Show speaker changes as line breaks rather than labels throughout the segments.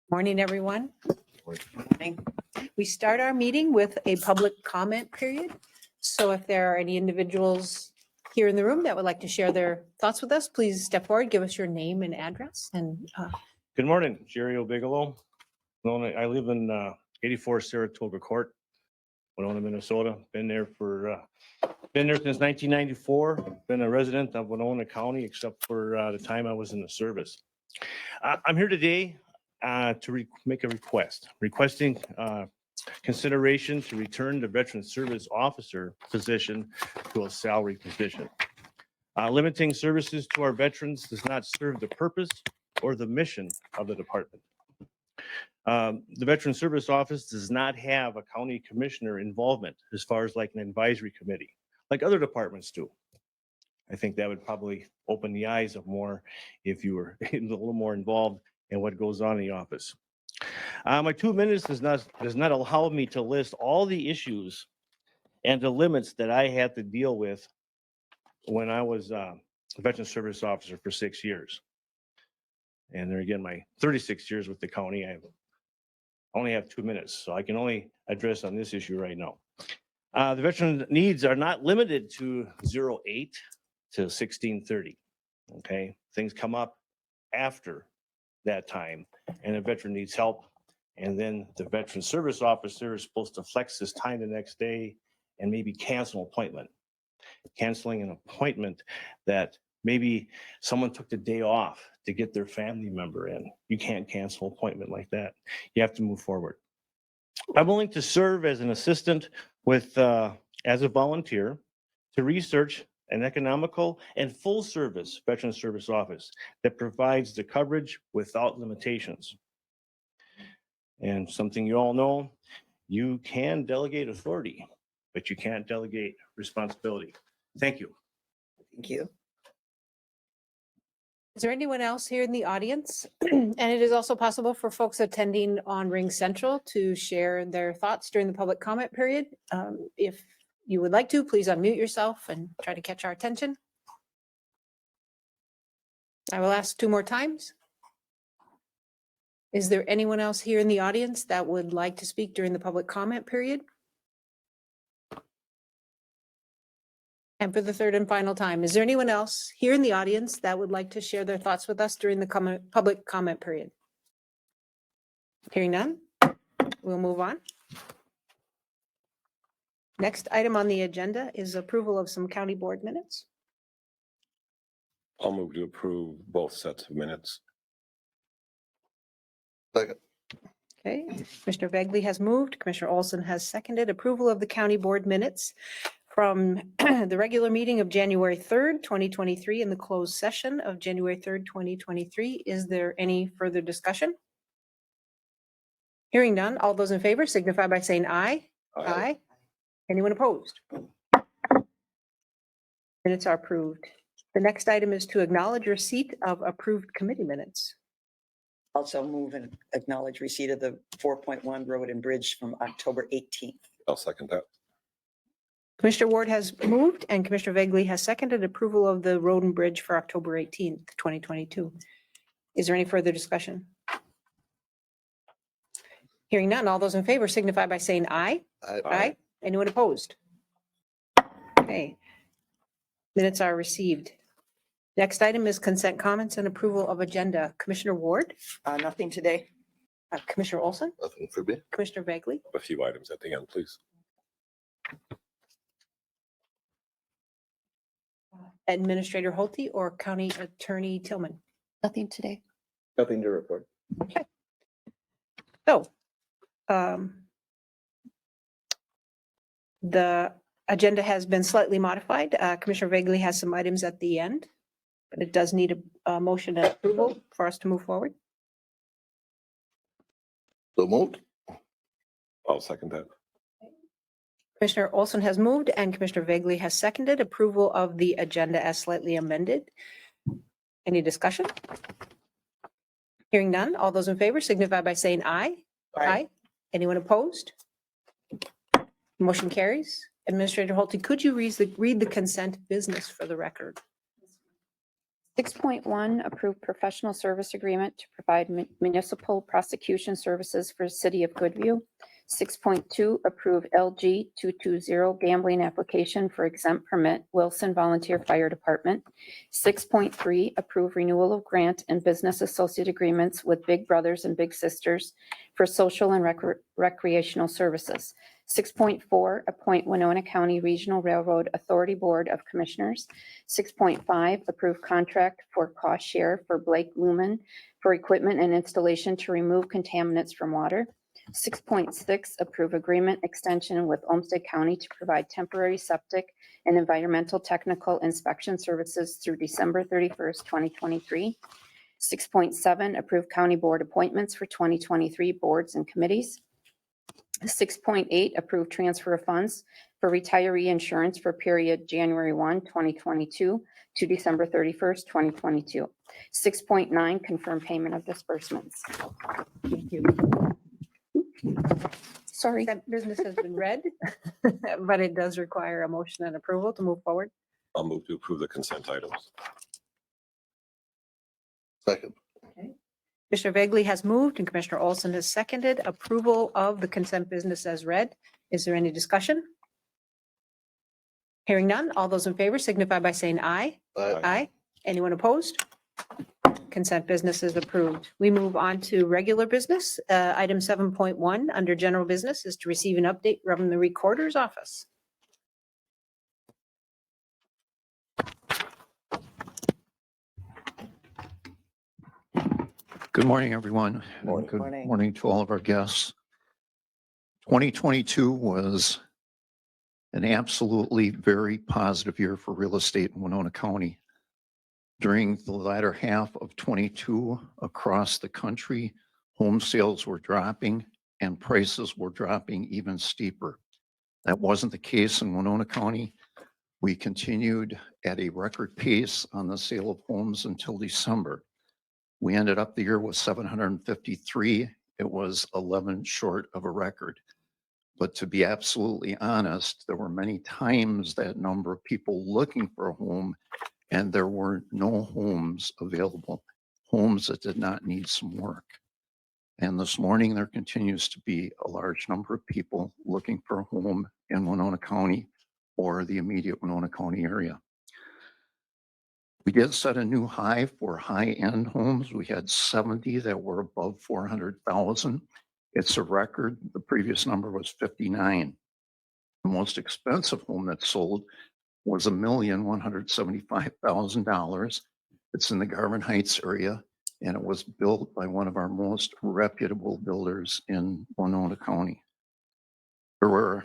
Morning, everyone. Morning. We start our meeting with a public comment period. So if there are any individuals here in the room that would like to share their thoughts with us, please step forward, give us your name and address. And
Good morning, Jerry O'Bigelow. Winona, I live in 84 Saratoga Court, Winona, Minnesota. Been there since 1994. Been a resident of Winona County except for the time I was in the service. I'm here today to make a requesting consideration to return the Veteran Service Officer position to a salary position. Limiting services to our veterans does not serve the purpose or the mission of the department. The Veteran Service Office does not have a county commissioner involvement as far as like an advisory committee, like other departments do. I think that would probably open the eyes of more if you were a little more involved in what goes on in the office. My 2 minutes does not allow me to list all the issues and the limits that I had to deal with when I was a Veteran Service Officer for 6 years. And there again, my 36 years with the county, I only have 2 minutes, so I can only address on this issue right now. The veteran needs are not limited to 08 to 1630. Okay, things come up after that time, and a veteran needs help, and then the Veteran Service Officer is supposed to flex his time the next day and maybe cancel an appointment. Canceling an appointment that maybe someone took the day off to get their family member in. You can't cancel an appointment like that. You have to move forward. I'm willing to serve as an assistant with, as a volunteer to research an economical and full service Veteran Service Office that provides the coverage without limitations. And something you all know, you can delegate authority, but you can't delegate responsibility. Thank you.
Thank you.
is there anyone else here in the audience? And it is also possible for folks attending on Ring Central to share their thoughts during the public comment period. If you would like to, please unmute yourself and try to catch our attention. I will ask 2 more times. Is there anyone else here in the audience that would like to speak during the public comment period? And for the 3rd and final time, is there anyone else here in the audience that would like to share their thoughts with us during the public comment period? Hearing none, we'll move on. Next item on the agenda is approval of some county board minutes.
I'll move to approve both sets of minutes.
Second.
Okay, Commissioner Vegley has moved, Commissioner Olson has seconded approval of the county board minutes from the regular meeting of January 3rd, 2023 and the closed session of January 3rd, 2023. Is there any further discussion? Hearing none, all those in favor signify by saying aye. Aye. Anyone opposed? Minutes are approved. The next item is to acknowledge receipt of approved committee minutes.
Also move and acknowledge receipt of the 4.1 Road and Bridge from October 18th.
I'll second that.
Commissioner Ward has moved and Commissioner Vegley has seconded approval of the road and bridge for October 18th, 2022. Is there any further discussion? Hearing none, all those in favor signify by saying aye. Aye. Anyone opposed? Okay. Minutes are received. Next item is consent comments and approval of agenda. Commissioner Ward,
Nothing today.
Commissioner Olson,
Nothing for me.
Commissioner Vegley,
A few items at the end, please.
Administrator Holte, or County Attorney Tillman.
Nothing today.
Nothing to report.
So, the agenda has been slightly modified. Commissioner Vegley has some items at the end, but it does need a motion and approval for us to move forward.
So moved.
I'll second that.
Commissioner Olson has moved and Commissioner Vegley has seconded approval of the agenda as slightly amended. Any discussion? Hearing none, all those in favor signify by saying aye. Aye. Anyone opposed? Motion carries. Administrator Holte, could you read the consent business for the record?
6.1, approve professional service agreement to provide municipal prosecution services for the City of Goodview. 6.2, approve LG 220 gambling application for exempt permit, Wilson Volunteer Fire Department. 6.3, approve renewal of grant and business associate agreements with Big Brothers and Big Sisters for social and recreational services. 6.4, appoint Winona County Regional Railroad Authority Board of Commissioners. 6.5, approve contract for cost share for Blake Lumen for equipment and installation to remove contaminants from water. 6.6, approve agreement extension with Olmsted County to provide temporary septic and environmental technical inspection services through December 31st, 2023. 6.7, approve county board appointments for 2023 boards and committees. 6.8, approve transfer of funds for retiree insurance for period January 1, 2022 to December 31st, 2022. 6.9, confirm payment of disbursements.
Thank you.
Sorry.
Consent business has been read, but it does require a motion and approval to move forward.
I'll move to approve the consent items.
Second.
Commissioner Vagley has moved and Commissioner Olson has seconded approval of the consent business as read. Is there any discussion? Hearing none, all those in favor signify by saying aye.
Aye.
Aye. Anyone opposed? Consent business is approved. We move on to regular business. Item 7.1 under general business is to receive an update from the recorder's office.
Good morning, everyone. and
Morning.
Good
Morning.
morning to all of our guests. 2022 was an absolutely very positive year for real estate in Winona County. During the latter half of 22 across the country, home sales were dropping and prices were dropping even steeper. That wasn't the case in Winona County. We continued at a record pace on the sale of homes until December. We ended up the year with 753. It was 11 short of a record. But to be absolutely honest, there were many times that number of people looking for a home and there were no homes available, homes that did not need some work. And this morning, there continues to be a large number of people looking for a home in Winona County or the immediate Winona County area. We did set a new high for high-end homes. We had 70 that were above 400,000. It's a record. The previous number was 59. The most expensive home that sold was $1,175,000. It's in the Garvin Heights area, and it was built by one of our most reputable builders in Winona County. There were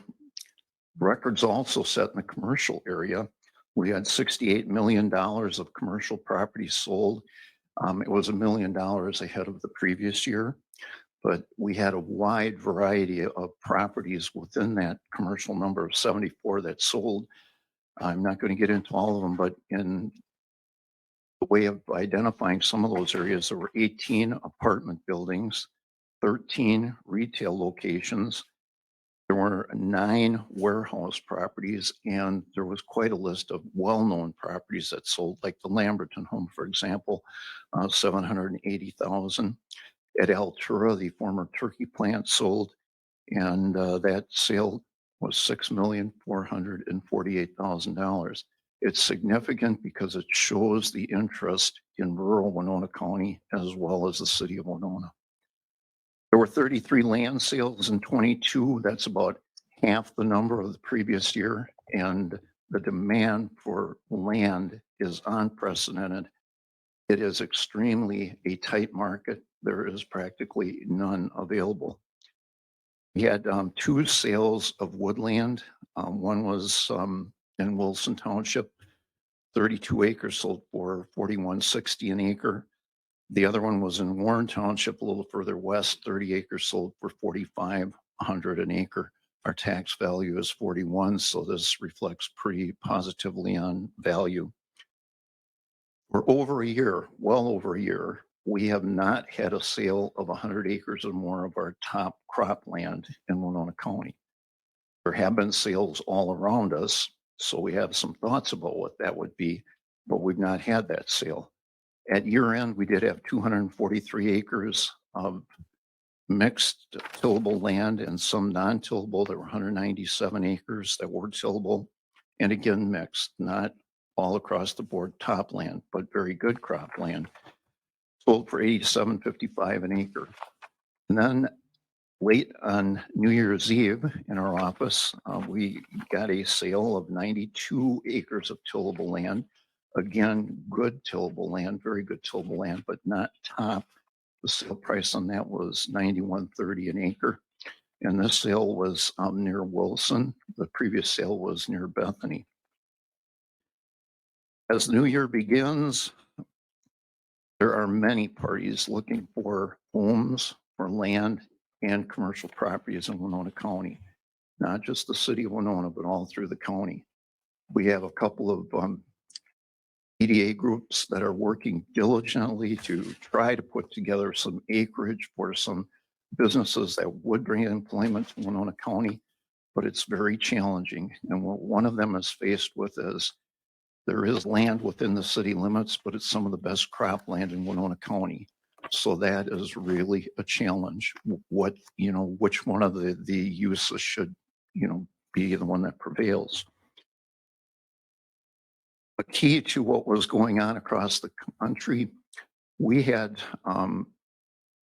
records also set in the commercial area. We had $68 million of commercial property sold. It was $1 million ahead of the previous year, but we had a wide variety of properties within that commercial number of 74 that sold. I'm not going to get into all of them, but in the way of identifying some of those areas, there were 18 apartment buildings, 13 retail locations. There were 9 warehouse properties, and there was quite a list of well-known properties that sold, like the Lamberton home, for example, $780,000. At Altura, the former turkey plant sold, and that sale was $6,448,000. It's significant because it shows the interest in rural Winona County as well as the city of Winona. There were 33 land sales in 22. That's about half the number of the previous year. And the demand for land is unprecedented. It is extremely a tight market. There is practically none available. We had 2 sales of woodland. One was in Wilson Township, 32 acres sold for $41.60 an acre. The other one was in Warren Township, a little further west, 30 acres sold for $4,500 an acre. Our tax value is 41, so this reflects pretty positively on value. For over a year, well over a year, we have not had a sale of 100 acres or more of our top cropland in Winona County. There have been sales all around us, so we have some thoughts about what that would be, but we've not had that sale. At year end, we did have 243 acres of mixed tillable land and some non-tillable. There were 197 acres that were tillable. And again, mixed, not all across the board top land, but very good crop land. Sold for $87.55 an acre. And then late on New Year's Eve in our office, we got a sale of 92 acres of tillable land. Again, good tillable land, very good tillable land, but not top. The sale price on that was $91.30 an acre. And this sale was near Wilson. The previous sale was near Bethany. As the new year begins, there are many parties looking for homes, for land, and commercial properties in Winona County, not just the city of Winona, but all through the county. We have a couple of EDA groups that are working diligently to try to put together some acreage for some businesses that would bring employment to Winona County, but it's very challenging. And what one of them is faced with is there is land within the city limits, but it's some of the best cropland in Winona County. So that is really a challenge. What, which one of the uses should, be the one that prevails. A key to what was going on across the country, we had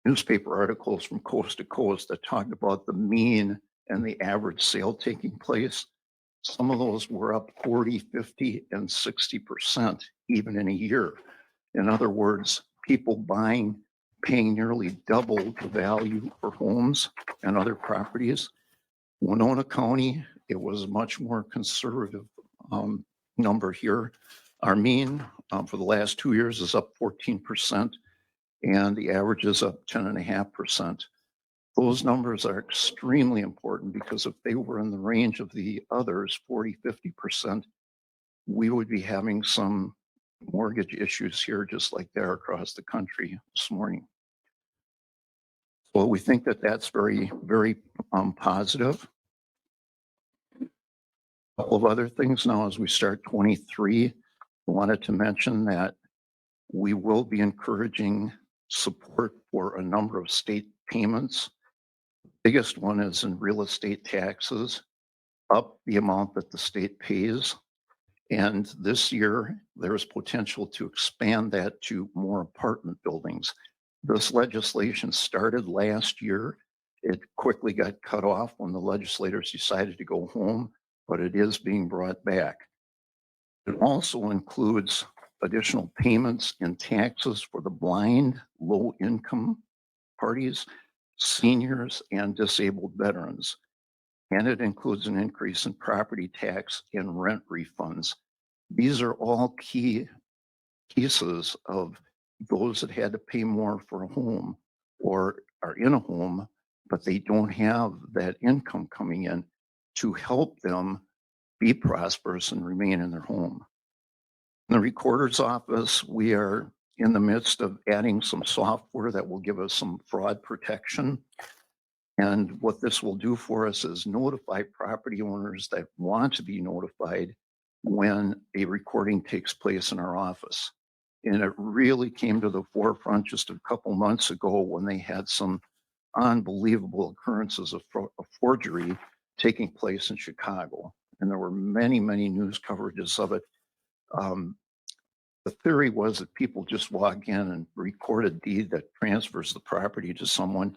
newspaper articles from coast to coast that talked about the mean and the average sale taking place. Some of those were up 40, 50, and 60% even in a year. In other words, people paying nearly double the value for homes and other properties. Winona County, it was a much more conservative number here. Our mean for the last 2 years is up 14%, and the average is up 10.5%. Those numbers are extremely important because if they were in the range of the others, 40, 50%, we would be having some mortgage issues here, just like they are across the country this morning. So we think that that's very, very positive. A couple of other things now as we start 23, I wanted to mention that we will be encouraging support for a number of state payments. Biggest one is in real estate taxes, up the amount that the state pays. And this year, there is potential to expand that to more apartment buildings. This legislation started last year. It quickly got cut off when the legislators decided to go home, but it is being brought back. It also includes additional payments in taxes for the blind, low-income parties, seniors, and disabled veterans. And it includes an increase in property tax and rent refunds. These are all key pieces of those that had to pay more for a home or are in a home, but they don't have that income coming in to help them be prosperous and remain in their home. In the recorder's office, we are in the midst of adding some software that will give us some fraud protection. And what this will do for us is notify property owners that want to be notified when a recording takes place in our office. And it really came to the forefront just a couple months ago when they had some unbelievable occurrences of forgery taking place in Chicago. And there were many, many news coverages of it. The theory was that people just walk in and record a deed that transfers the property to someone.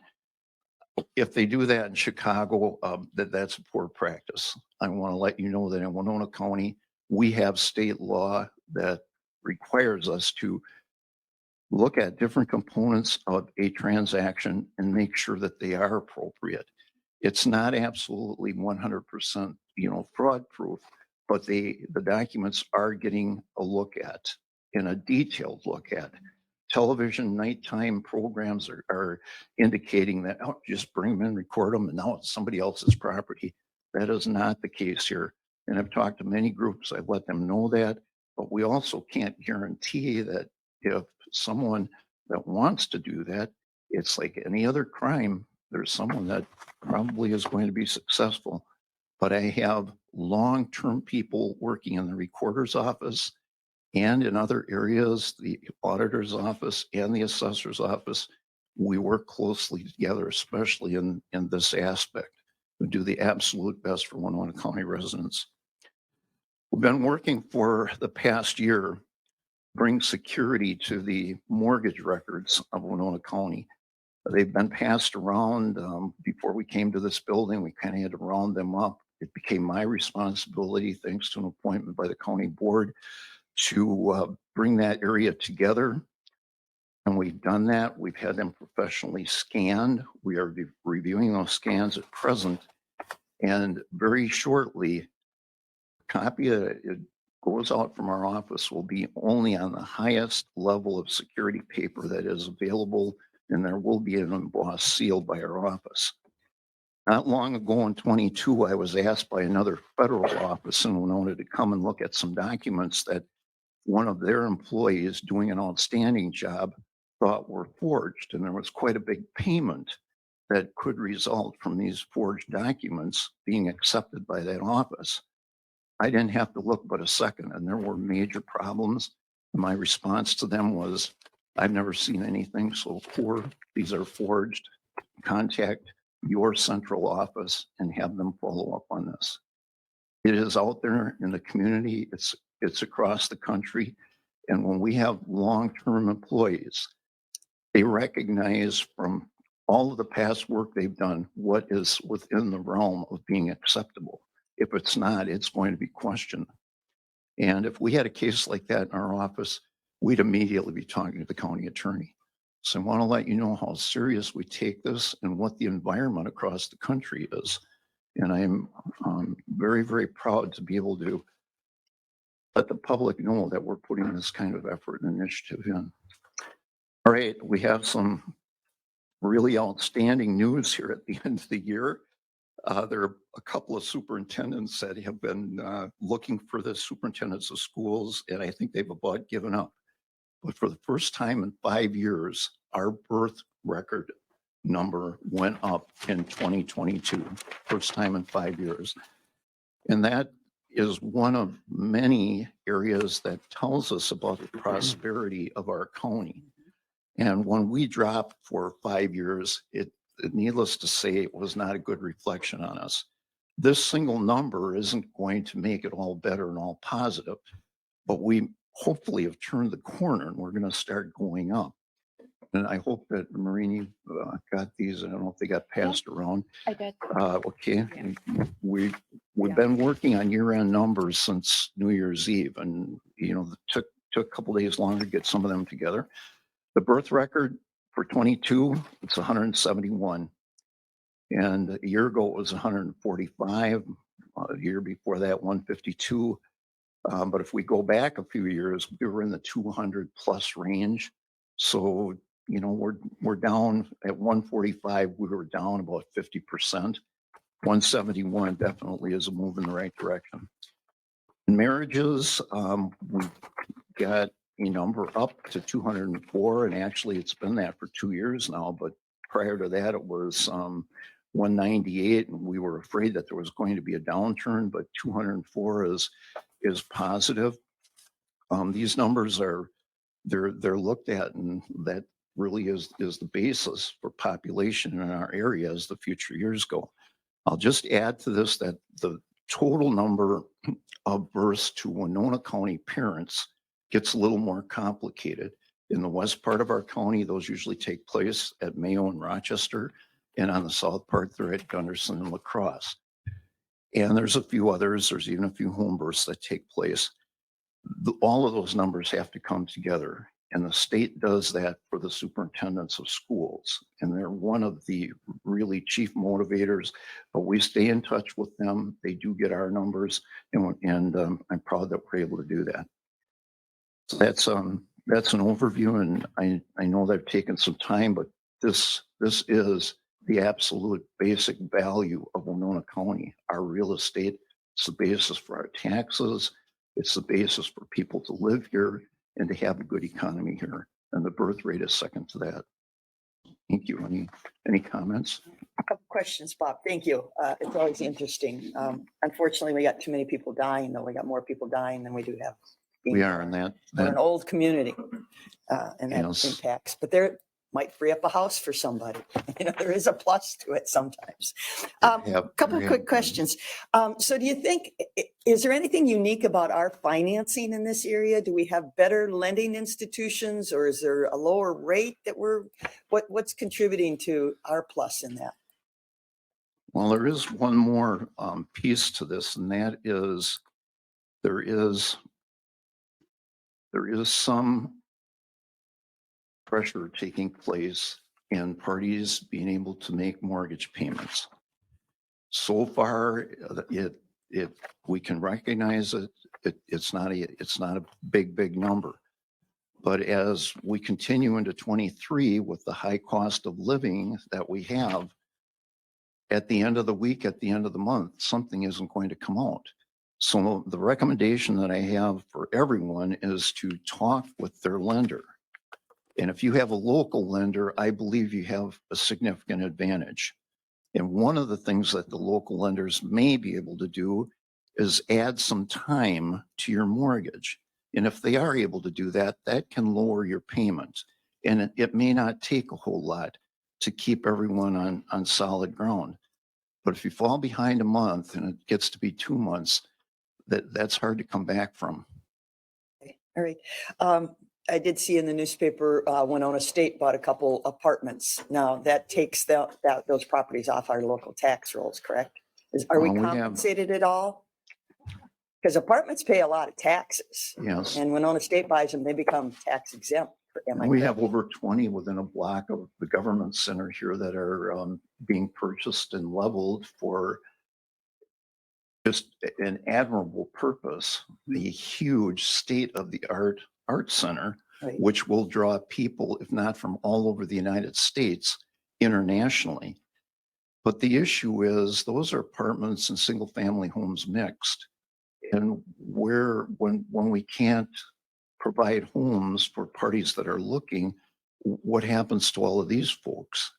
If they do that in Chicago, that's a poor practice. I want to let you know that in Winona County, we have state law that requires us to look at different components of a transaction and make sure that they are appropriate. It's not absolutely 100%, fraud proof, but the documents are getting a look at, and a detailed look at. Television nighttime programs are indicating that, oh, just bring them in, record them, and now it's somebody else's property. That is not the case here. And I've talked to many groups, I've let them know that, but we also can't guarantee that if someone that wants to do that, it's like any other crime, there's someone that probably is going to be successful. But I have long-term people working in the recorder's office and in other areas, the auditor's office and the assessor's office, we work closely together, especially in this aspect. We do the absolute best for Winona County residents. We've been working for the past year, bring security to the mortgage records of Winona County. They've been passed around. Before we came to this building, we kind of had to round them up. It became my responsibility, thanks to an appointment by the county board, to bring that area together. And we've done that. We've had them professionally scanned. We are reviewing those scans at present. And very shortly, a copy that it goes out from our office will be only on the highest level of security paper that is available, and there will be an embossed seal by our office. Not long ago in 22, I was asked by another federal office in Winona to come and look at some documents that one of their employees doing an outstanding job thought were forged. And there was quite a big payment that could result from these forged documents being accepted by that office. I didn't have to look but a second, and there were major problems. My response to them was, I've never seen anything so poor. These are forged. Contact your central office and have them follow up on this. It is out there in the community. It's across the country. And when we have long-term employees, they recognize from all of the past work they've done what is within the realm of being acceptable. If it's not, it's going to be questioned. And if we had a case like that in our office, we'd immediately be talking to the county attorney. So I want to let you know how serious we take this and what the environment across the country is. And I'm very, very proud to be able to let the public know that we're putting this kind of effort and initiative in. All right, we have some really outstanding news here at the end of the year. There are a couple of superintendents that have been looking for the superintendents of schools, and I think they've about given up. But for the first time in 5 years, our birth record number went up in 2022, first time in 5 years. And that is one of many areas that tells us about the prosperity of our county. And when we dropped for 5 years, needless to say, it was not a good reflection on us. This single number isn't going to make it all better and all positive, but we hopefully have turned the corner and we're going to start going up. And I hope that Maureen, you got these. I don't know if they got passed around.
I did.
Okay. We've been working on year-end numbers since New Year's Eve, and it took a couple days longer to get some of them together. The birth record for 22, it's 171. And a year ago, it was 145. A year before that, 152. But if we go back a few years, we were in the 200 plus range. So, we're down at 145. We were down about 50%. 171 definitely is a move in the right direction. In marriages, we got a number up to 204, and actually it's been that for 2 years now. But prior to that, it was 198, and we were afraid that there was going to be a downturn. But 204 is positive. These numbers they're looked at, and that really is the basis for population in our area as the future years go. I'll just add to this that the total number of births to Winona County parents gets a little more complicated. In the west part of our county, those usually take place at Mayo and Rochester, and on the south part, they're at Gunderson and La Crosse. And there's a few others. There's even a few home births that take place. All of those numbers have to come together. And the state does that for the superintendents of schools. And they're one of the really chief motivators, but we stay in touch with them. They do get our numbers, and I'm proud that we're able to do that. So that's an overview, and I know they've taken some time, but this is the absolute basic value of Winona County. Our real estate, it's the basis for our taxes. It's the basis for people to live here and to have a good economy here. And the birth rate is second to that. Thank you. Any comments?
A couple questions, Bob. Thank you. It's always interesting. Unfortunately, we got too many people dying, though. We got more people dying than we do have
We are in that.
We're an old community, and that
Yes.
impacts, but there might free up a house for somebody. You know, there is a plus to it sometimes. Couple
Yeah.
quick questions. So do you think, is there anything unique about our financing in this area? Do we have better lending institutions, or is there a lower rate that what's contributing to our plus in that?
Well, there is one more piece to this, and that is there is some pressure taking place in parties being able to make mortgage payments. So far, we can recognize it's not a big number. But as we continue into 23 with the high cost of living that we have, at the end of the week, at the end of the month, something isn't going to come out. So the recommendation that I have for everyone is to talk with their lender. And if you have a local lender, I believe you have a significant advantage. And one of the things that the local lenders may be able to do is add some time to your mortgage. And if they are able to do that, that can lower your payment. And it may not take a whole lot to keep everyone on solid ground. But if you fall behind a month and it gets to be 2 months, that's hard to come back from.
All right. I did see in the newspaper, Winona State bought a couple apartments. Now that takes those properties off our local tax rolls, correct? Are we
We have-
compensated at all? Because apartments pay a lot of taxes,
Yes.
and Winona State buys them, they become tax exempt. Am I
We
correct?
have over 20 within a block of the government center here that are being purchased and leveled for just an admirable purpose, the huge state-of-the-art art center,
Right.
which will draw people, if not from all over the United States, internationally. But the issue is those are apartments and single-family homes mixed. And when we can't provide homes for parties that are looking, what happens to all of these folks?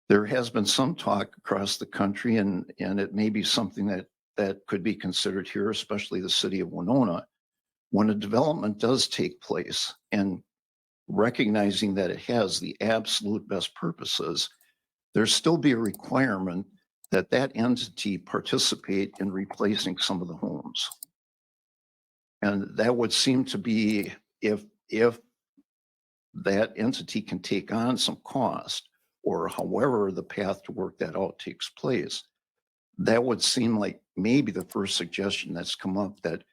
There has been some talk across the country, and it may be something that could be considered here, especially the city of Winona. When a development does take place and recognizing that it has the absolute best purposes, there still be a requirement that that entity participate in replacing some of the homes. And that would seem to be if that entity can take on some cost, or however the path to work that out takes place, that would seem like maybe the first suggestion that's come up that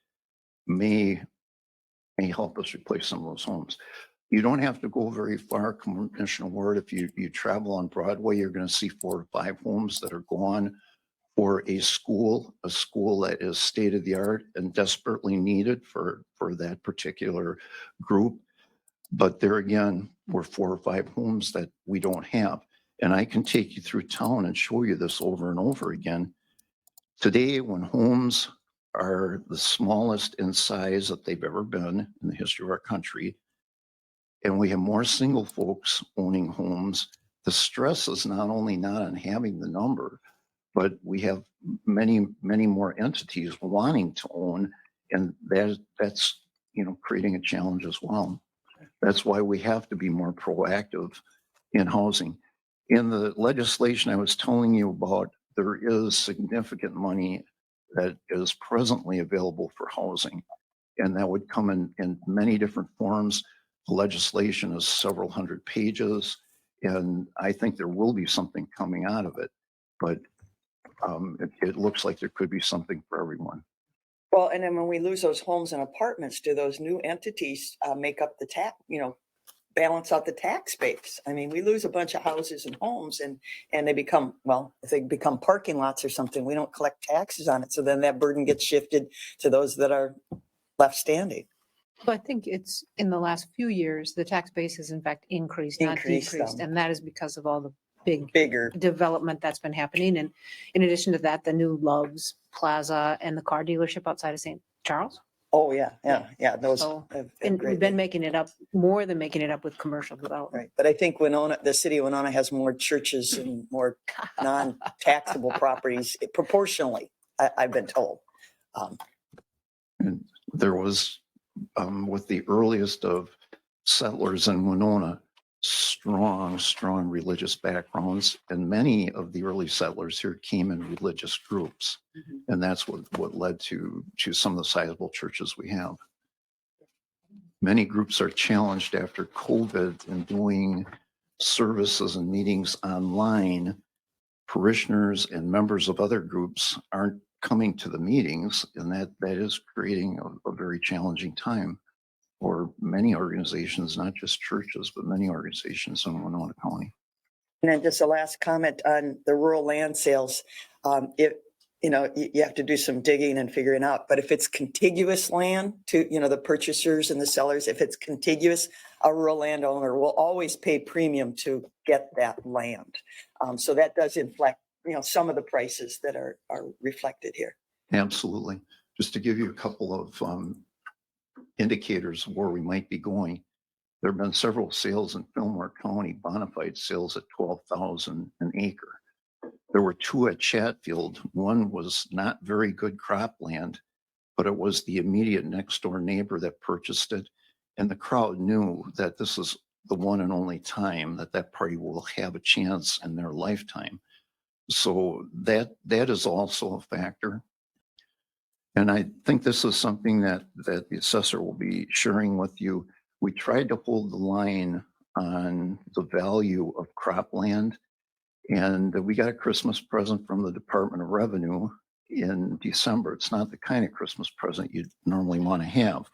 may help us replace some of those homes. You don't have to go very far, Commissioner Ward. If you travel on Broadway, you're going to see 4 or 5 homes that are gone for a school that is state of the art and desperately needed for that particular group. But there again, we're 4 or 5 homes that we don't have. And I can take you through town and show you this over and over again. Today, when homes are the smallest in size that they've ever been in the history of our country, and we have more single folks owning homes, the stress is not only not on having the number, but we have many more entities wanting to own, and that's creating a challenge as well. That's why we have to be more proactive in housing. In the legislation I was telling you about, there is significant money that is presently available for housing, and that would come in many different forms. The legislation is several hundred pages, and I think there will be something coming out of it, but it looks like there could be something for everyone.
Well, and then when we lose those homes and apartments, do those new entities make up the tax, balance out the tax base? I mean, we lose a bunch of houses and homes and they become, well, if they become parking lots or something, we don't collect taxes on it. So then that burden gets shifted to those that are left standing.
So I think it's in the last few years, the tax base has in fact increased, not
Increased
decreased.
some.
And that is because of all the
Bigger.
development that's been happening. And in addition to that, the new Love's Plaza and the car dealership outside of St. Charles.
Oh, yeah. Those
So,
have
And we've
greatly-
been making it up, more than making it up with commercial development.
Right. But I think the city of Winona has more churches and more non-taxable properties proportionally, I've been told.
And there was with the earliest of settlers in Winona, strong religious backgrounds. And many of the early settlers here came in religious groups. And that's what led to some of the sizable churches we have. Many groups are challenged after COVID in doing services and meetings online. Parishioners and members of other groups aren't coming to the meetings, and that is creating a very challenging time for many organizations, not just churches, but many organizations in Winona County.
And then just a last comment on the rural land sales. You have to do some digging and figuring out, but if it's contiguous land to, the purchasers and the sellers, if it's contiguous, a rural landowner will always pay premium to get that land. So that does inflect, some of the prices that are reflected here.
Absolutely. Just to give you a couple of indicators of where we might be going. There have been several sales in Fillmore County, bona fide sales at $12,000 an acre. There were two at Chatfield. One was not very good cropland, but it was the immediate next door neighbor that purchased it. And the crowd knew that this is the one and only time that party will have a chance in their lifetime. So that is also a factor. And I think this is something that the assessor will be sharing with you. We tried to hold the line on the value of cropland, and we got a Christmas present from the Department of Revenue in December. It's not the kind of Christmas present you'd normally want to have.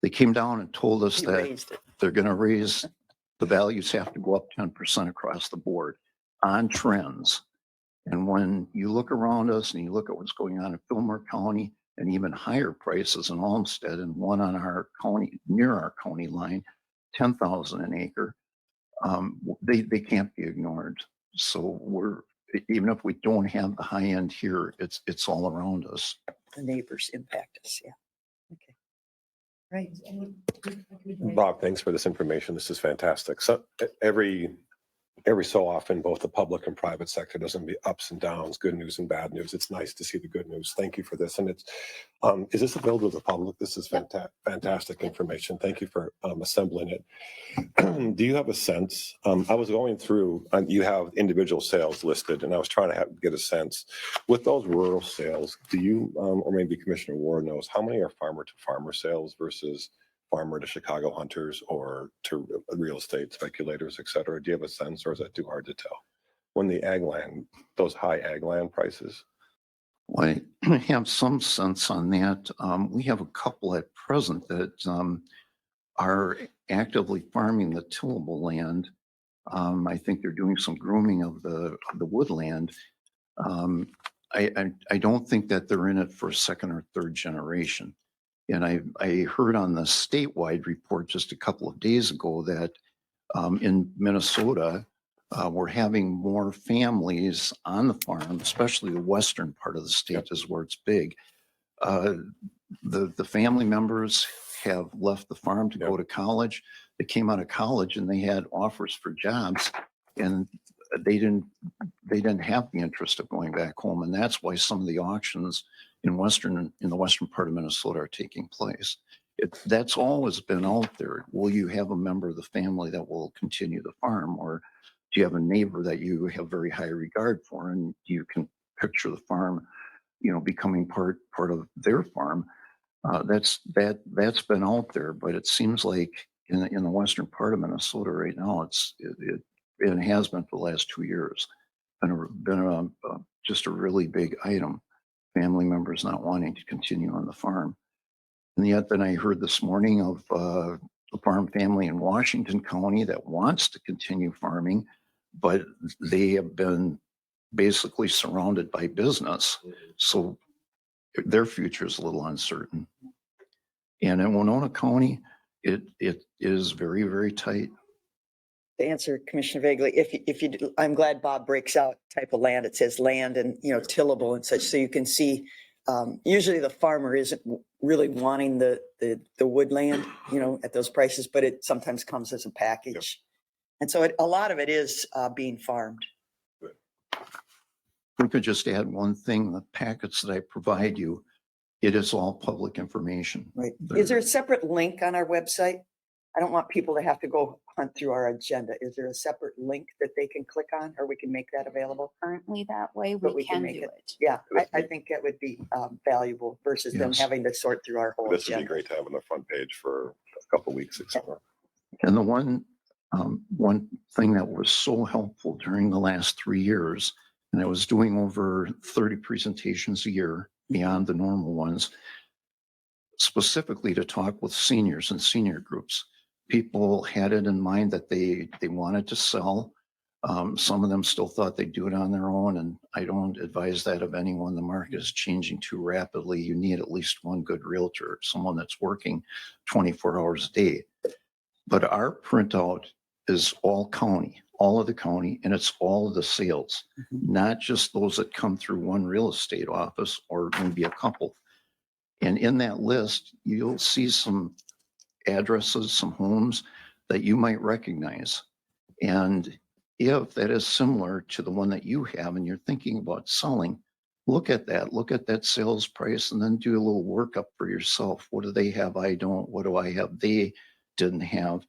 They came down and told us
He
that
raised it.
they're going to raise, the values have to go up 10% across the board on trends. And when you look around us and you look at what's going on in Fillmore County and even higher prices in Olmsted and one on our county, near our county line, 10,000 an acre, they can't be ignored. So even if we don't have the high end here, it's all around us.
The neighbors impact us. Yeah. Okay. Right.
Bob, thanks for this information. This is fantastic. So every so often, both the public and private sector doesn't be ups and downs, good news and bad news. It's nice to see the good news. Thank you for this. And it's, is this available to the public? This is fantastic information. Thank you for assembling it. Do you have a sense? I was going through, you have individual sales listed, and I was trying to get a sense with those rural sales. Do you, or maybe Commissioner Ward knows, how many are farmer to farmer sales versus farmer to Chicago hunters or to real estate speculators, et cetera? Do you have a sense, or is that too hard to tell? When the ag land, those high ag land prices?
Well, I have some sense on that. We have a couple at present that are actively farming the tillable land. I think they're doing some grooming of the woodland. I don't think that they're in it for second or third generation. And I heard on the statewide report just a couple of days ago that in Minnesota, we're having more families on the farm, especially the western part of the state is where it's big. The family members have left the farm to go to college. They came out of college and they had offers for jobs, and they didn't have the interest of going back home. And that's why some of the auctions in the western part of Minnesota are taking place. That's always been out there. Will you have a member of the family that will continue the farm, or do you have a neighbor that you have very high regard for, and you can picture the farm, becoming part of their farm? That's been out there, but it seems like in the western part of Minnesota right now, it has been for the last 2 years. Been just a really big item. Family members not wanting to continue on the farm. And yet then I heard this morning of a farm family in Washington County that wants to continue farming, but they have been basically surrounded by business. So their future is a little uncertain. And in Winona County, it is very, very tight.
To answer Commissioner Vagley, I'm glad Bob breaks out type of land. It says land and, tillable and such. So you can see, usually the farmer isn't really wanting the woodland, at those prices, but it sometimes comes as a package. And so a lot of it is being farmed.
We could just add one thing, the packets that I provide you It is all public information.
Right. Is there a separate link on our website? I don't want people to have to go hunt through our agenda. Is there a separate link that they can click on, or we can make that available?
Currently that way,
But
we
we can
can
make
do
it.
it.
Yeah, I think that would be valuable versus them
Yes.
having to sort through our whole
This would be
agenda.
great to have on the front page for a couple weeks, etc.
And the one thing that was so helpful during the last 3 years, and I was doing over 30 presentations a year beyond the normal ones, specifically to talk with seniors and senior groups. People had it in mind that they wanted to sell. Some of them still thought they'd do it on their own, and I don't advise that of anyone. The market is changing too rapidly. You need at least one good realtor, someone that's working 24 hours a day. But our printout is all county, all of the county, and it's all of the sales, not just those that come through one real estate office or maybe a couple. And in that list, you'll see some addresses, some homes that you might recognize. And if that is similar to the one that you have and you're thinking about selling, look at that sales price, and then do a little workup for yourself. What do they have? I don't. What do I have? They didn't have.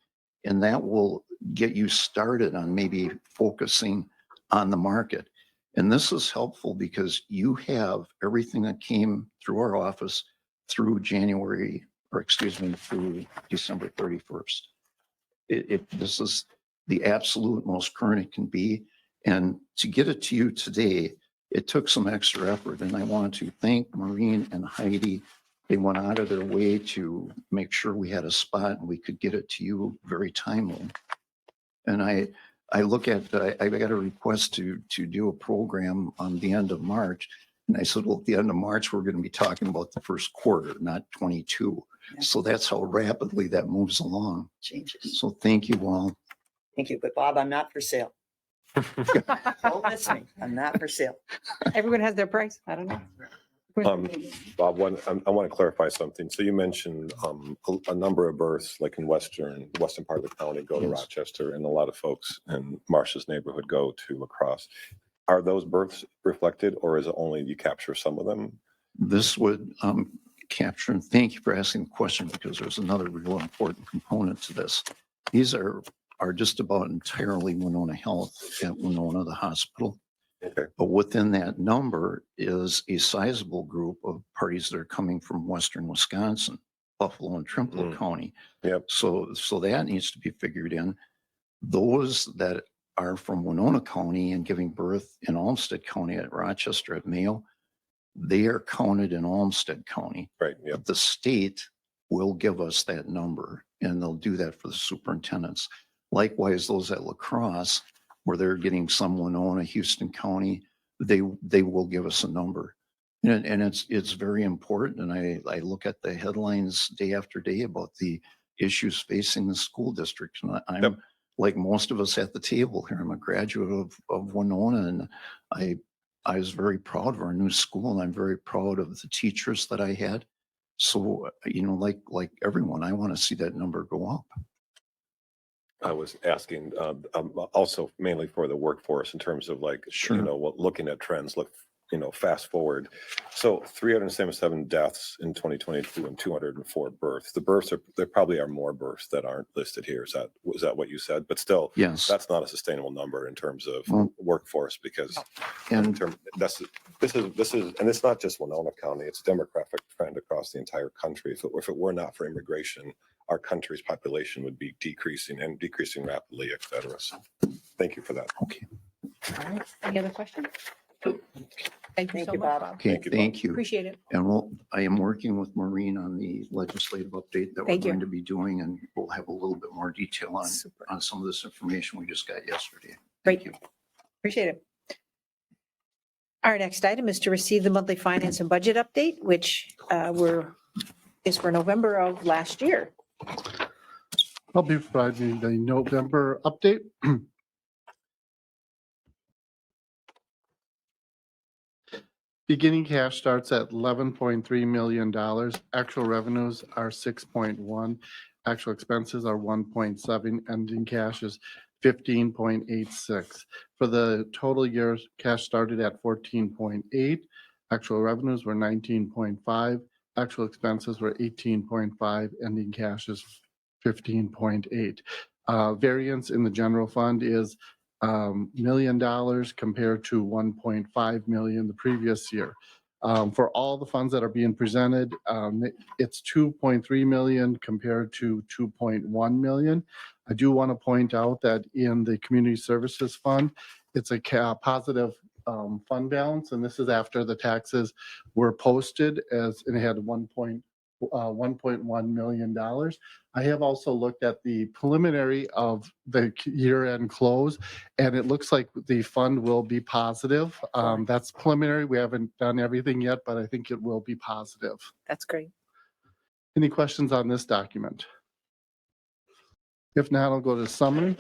And that will get you started on maybe focusing on the market. And this is helpful because you have everything that came through our office through through December 31st. This is the absolute most current it can be. And to get it to you today, it took some extra effort. And I want to thank Maureen and Heidi. They went out of their way to make sure we had a spot and we could get it to you very timely. And I look at, I got a request to do a program on the end of March. And I said, well, at the end of March, we're going to be talking about the first quarter, not 22.
Yeah.
So that's how rapidly that moves along.
Changes.
So thank you all.
Thank you. But Bob, I'm not for sale. Don't miss me. I'm not for sale.
Everyone has their price. I don't know.
Bob, I want to clarify something. So you mentioned a number of births, like in western part of the county, go to
Yes.
Rochester, and a lot of folks in Marcia's neighborhood go to La Crosse. Are those births reflected, or is it only you capture some of them?
This would capture, and thank you for asking the question, because there's another real important component to this. These are just about entirely Winona Health at Winona, the hospital.
Okay.
But within that number is a sizable group of parties that are coming from western Wisconsin, Buffalo and Trimble County.
Yep.
So that needs to be figured in. Those that are from Winona County and giving birth in Olmsted County at Rochester at Mayo, they are counted in Olmsted County.
Right. Yep.
But the state will give us that number, and they'll do that for the superintendents. Likewise, those at La Crosse, where they're getting some Winona, Houston County, they will give us a number. And it's very important. And I look at the headlines day after day about the issues facing the school district. And I'm
Yep.
like most of us at the table here. I'm a graduate of Winona, and I was very proud of our new school, and I'm very proud of the teachers that I had. So, like everyone, I want to see that number go up.
I was asking also mainly for the workforce in terms of
Sure.
looking at trends, fast forward. So 377 deaths in 2022 and 204 births. The births there probably are more births that aren't listed here. Was that what you said? But still,
Yes.
that's not a sustainable number in terms of
Well,
workforce, because
And
this is, and it's not just Winona County, it's a demographic trend across the entire country. If it were not for immigration, our country's population would be decreasing rapidly, et cetera. So thank you for that.
okay.
All right. Any other questions? Thank you
Thank
so
you,
much,
Bob.
Bob.
Okay,
Thank you, Bob.
thank you.
Appreciate it.
And I am working with Maureen on the legislative update that we're
Thank you.
going to be doing, and we'll have a little bit more detail
Super.
on some of this information we just got yesterday.
Great.
Thank you.
Appreciate it. Our next item is to receive the monthly finance and budget update, which is for November of last year.
I'll be providing the November update. Beginning cash starts at $11.3 million. Actual revenues are 6.1. Actual expenses are 1.7. Ending cash is 15.86. For the total year, cash started at 14.8. Actual revenues were 19.5. Actual expenses were 18.5, ending cash is 15.8. Variance in the general fund is $1 million compared to 1.5 million the previous year. For all the funds that are being presented, it's 2.3 million compared to 2.1 million. I do want to point out that in the community services fund, it's a positive fund balance, and this is after the taxes were posted and it had $1.1 million. I have also looked at the preliminary of the year-end close, and it looks like the fund will be positive. That's preliminary. We haven't done everything yet, but I think it will be positive.
That's great.
Any questions on this document? If not, I'll go to summary.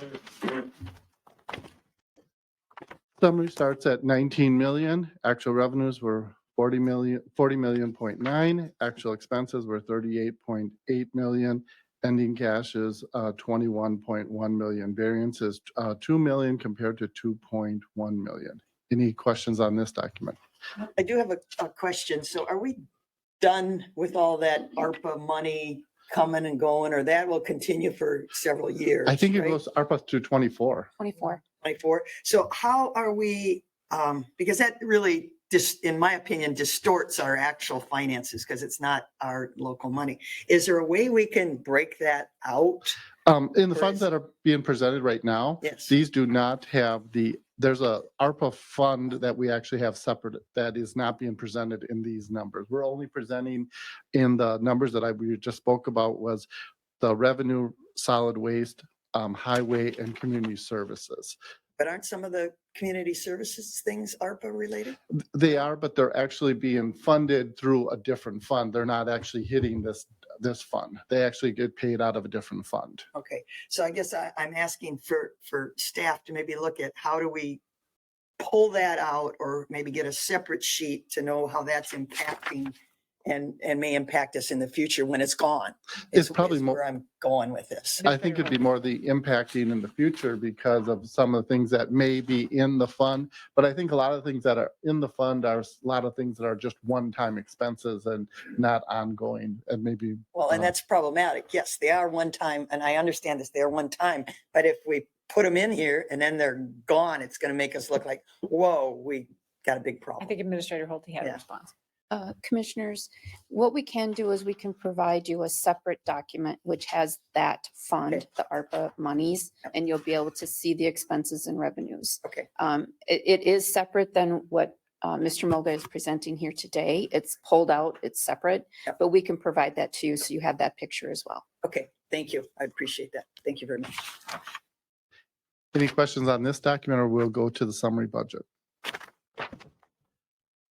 Summary starts at 19 million. Actual revenues were 40 million.9. Actual expenses were 38.8 million. Ending cash is 21.1 million. Variance is 2 million compared to 2.1 million. Any questions on this document?
I do have a question. So are we done with all that ARPA money coming and going, or that will continue for several years?
I think it
right?
goes ARPA to 24.
24.
24. So how are we, because that really just, in my opinion, distorts our actual finances because it's not our local money. Is there a way we can break that out?
In the
Or
funds
is-
that are being presented right now,
Yes.
these do not have there's a ARPA fund that we actually have separate that is not being presented in these numbers. We're only presenting in the numbers that we just spoke about was the revenue, solid waste, highway, and community services.
But aren't some of the community services things ARPA related?
They are, but they're actually being funded through a different fund. They're not actually hitting this fund. They actually get paid out of a different fund.
Okay, so I guess I'm asking for staff to maybe look at how do we pull that out or maybe get a separate sheet to know how that's impacting and may impact us in the future when it's gone.
It's
is
probably more.
where I'm going with this.
I think it'd be more the impacting in the future because of some of the things that may be in the fund. But I think a lot of things that are in the fund are a lot of things that are just one-time expenses and not ongoing and maybe.
Well, and that's problematic. Yes, they are one time, and I understand this, they're one time, but if we put them in here and then they're gone, it's going to make us look like, whoa, we got a big
I
problem.
think Administrator Holte had a
Yeah.
response.
Commissioners, what we can do is we can provide you a separate document which has that fund,
Okay.
the ARPA monies, and you'll be able to see the expenses and revenues.
Okay,
It is separate than what Mr. Mulder is presenting here today. It's pulled out, it's separate,
Yep.
but we can provide that to you so you have that picture as well.
okay, thank you. I appreciate that. Thank you very much.
Any questions on this document or we'll go to the summary budget?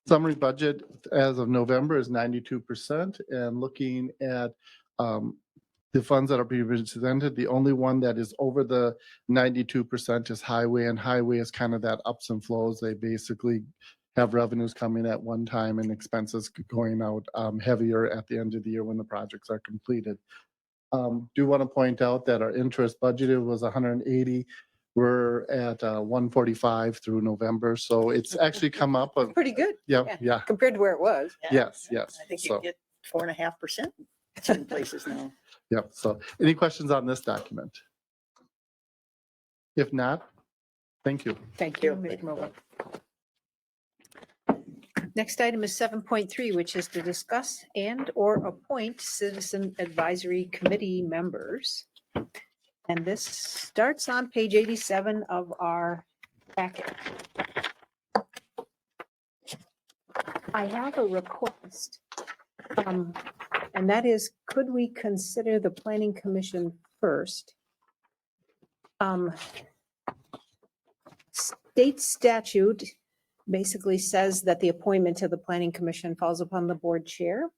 Summary budget as of November is 92%, and looking at the funds that are being presented, the only one that is over the 92% is highway, and highway is kind of that ups and flows. They basically have revenues coming at one time and expenses going out heavier at the end of the year when the projects are completed. Do want to point out that our interest budgeted was 180. We're at 145 through November, so it's actually come up.
Pretty good
Yeah,
compared to where it was.
Yeah,
yes.
I think you
So,
get 4.5% in certain places now.
yeah, so any questions on this document? If not, thank you.
Thank you,
Thank
Mr. Mulder. Next item is 7.3, which is to discuss and or appoint citizen advisory committee members. And this starts on page 87 of our packet. I have a request. And that is, could we consider the planning commission first? State statute basically says that the appointment to the planning commission falls upon the board chair.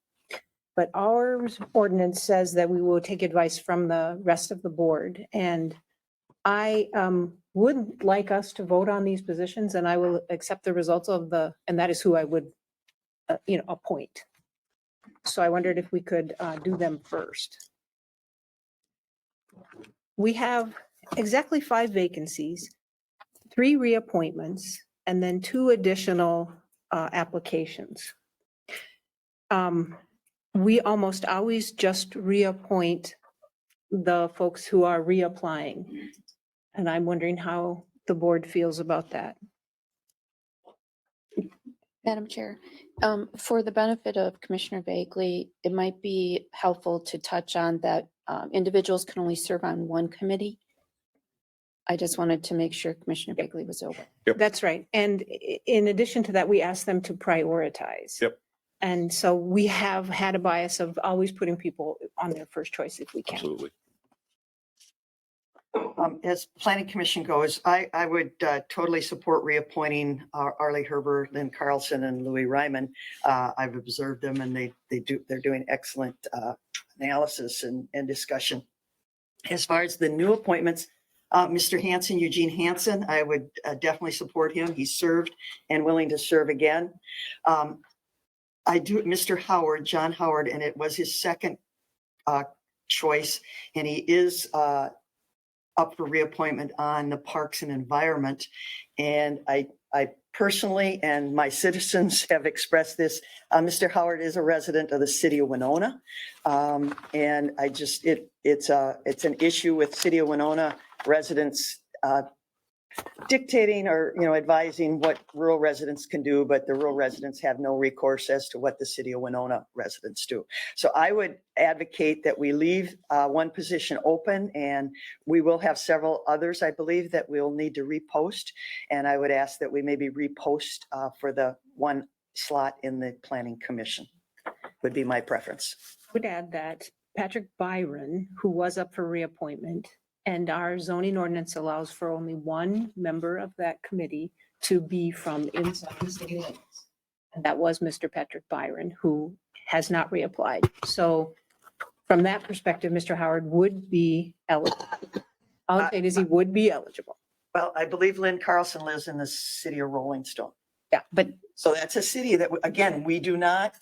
But our ordinance says that we will take advice from the rest of the board. And I would like us to vote on these positions, and I will accept the results of and that is who I would, appoint. So I wondered if we could do them first. We have exactly 5 vacancies, 3 reappointments, and then 2 additional applications. we almost always just reappoint the folks who are reapplying. And I'm wondering how the board feels about that.
Madam Chair, for the benefit of Commissioner Bagley, it might be helpful to touch on that individuals can only serve on one committee. I just wanted to make sure Commissioner Bagley was over.
Yep.
That's right. And in addition to that, we ask them to prioritize.
Yep.
And so we have had a bias of always putting people on their first choice if we can.
Absolutely.
As planning commission goes, I would totally support reappointing Arlie Herber, Lynn Carlson, and Louis Ryman. I've observed them and they're doing excellent analysis and discussion. As far as the new appointments, Mr. Hanson, Eugene Hanson, I would definitely support him. He's served and willing to serve again. I do, Mr. Howard, John Howard, and it was his second choice, and he is up for reappointment on the Parks and Environment. And I personally, and my citizens have expressed this, Mr. Howard is a resident of the city of Winona. And I just, it's an issue with city of Winona residents dictating or, advising what rural residents can do, but the rural residents have no recourse as to what the city of Winona residents do. So I would advocate that we leave one position open, and we will have several others, I believe, that we'll need to repost. And I would ask that we maybe repost for the one slot in the planning commission would be my preference.
I would add that Patrick Byron, who was up for reappointment, and our zoning ordinance allows for only one member of that committee to be from inside the city limits. And that was Mr. Patrick Byron, who has not reapplied. So from that perspective, Mr. Howard would be eligible. All I'm saying is he would be eligible.
Well, I believe Lynn Carlson lives in the city of Rolling Stone.
Yeah, but
So that's a city that, again, we do not,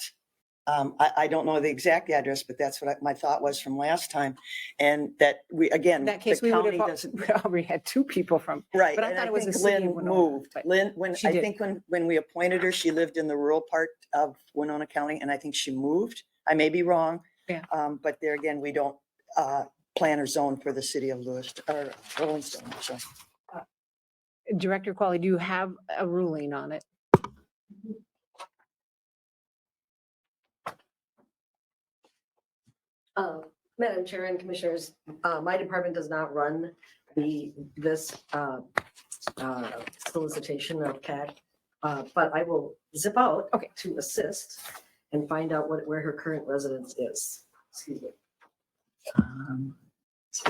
I don't know the exact address, but that's what my thought was from last time. And that we, again,
in
the
that case, we would
county
have
doesn't.
we already had two people from,
Right.
but I
and
thought it was a
think
city of
Lynn
Winona,
moved.
but
Lynn,
she
I
did.
think when we appointed her, she lived in the rural part of Winona County, and I think she moved. I may be wrong.
Yeah.
But there again, we don't plan or zone for the city of Lewis or Rolling Stone. So
Director Qualley, do you have a ruling on it?
Madam Chair and Commissioners, my department does not run this solicitation of CAC, but I will zip out to assist and find out where her current residence is. Excuse me.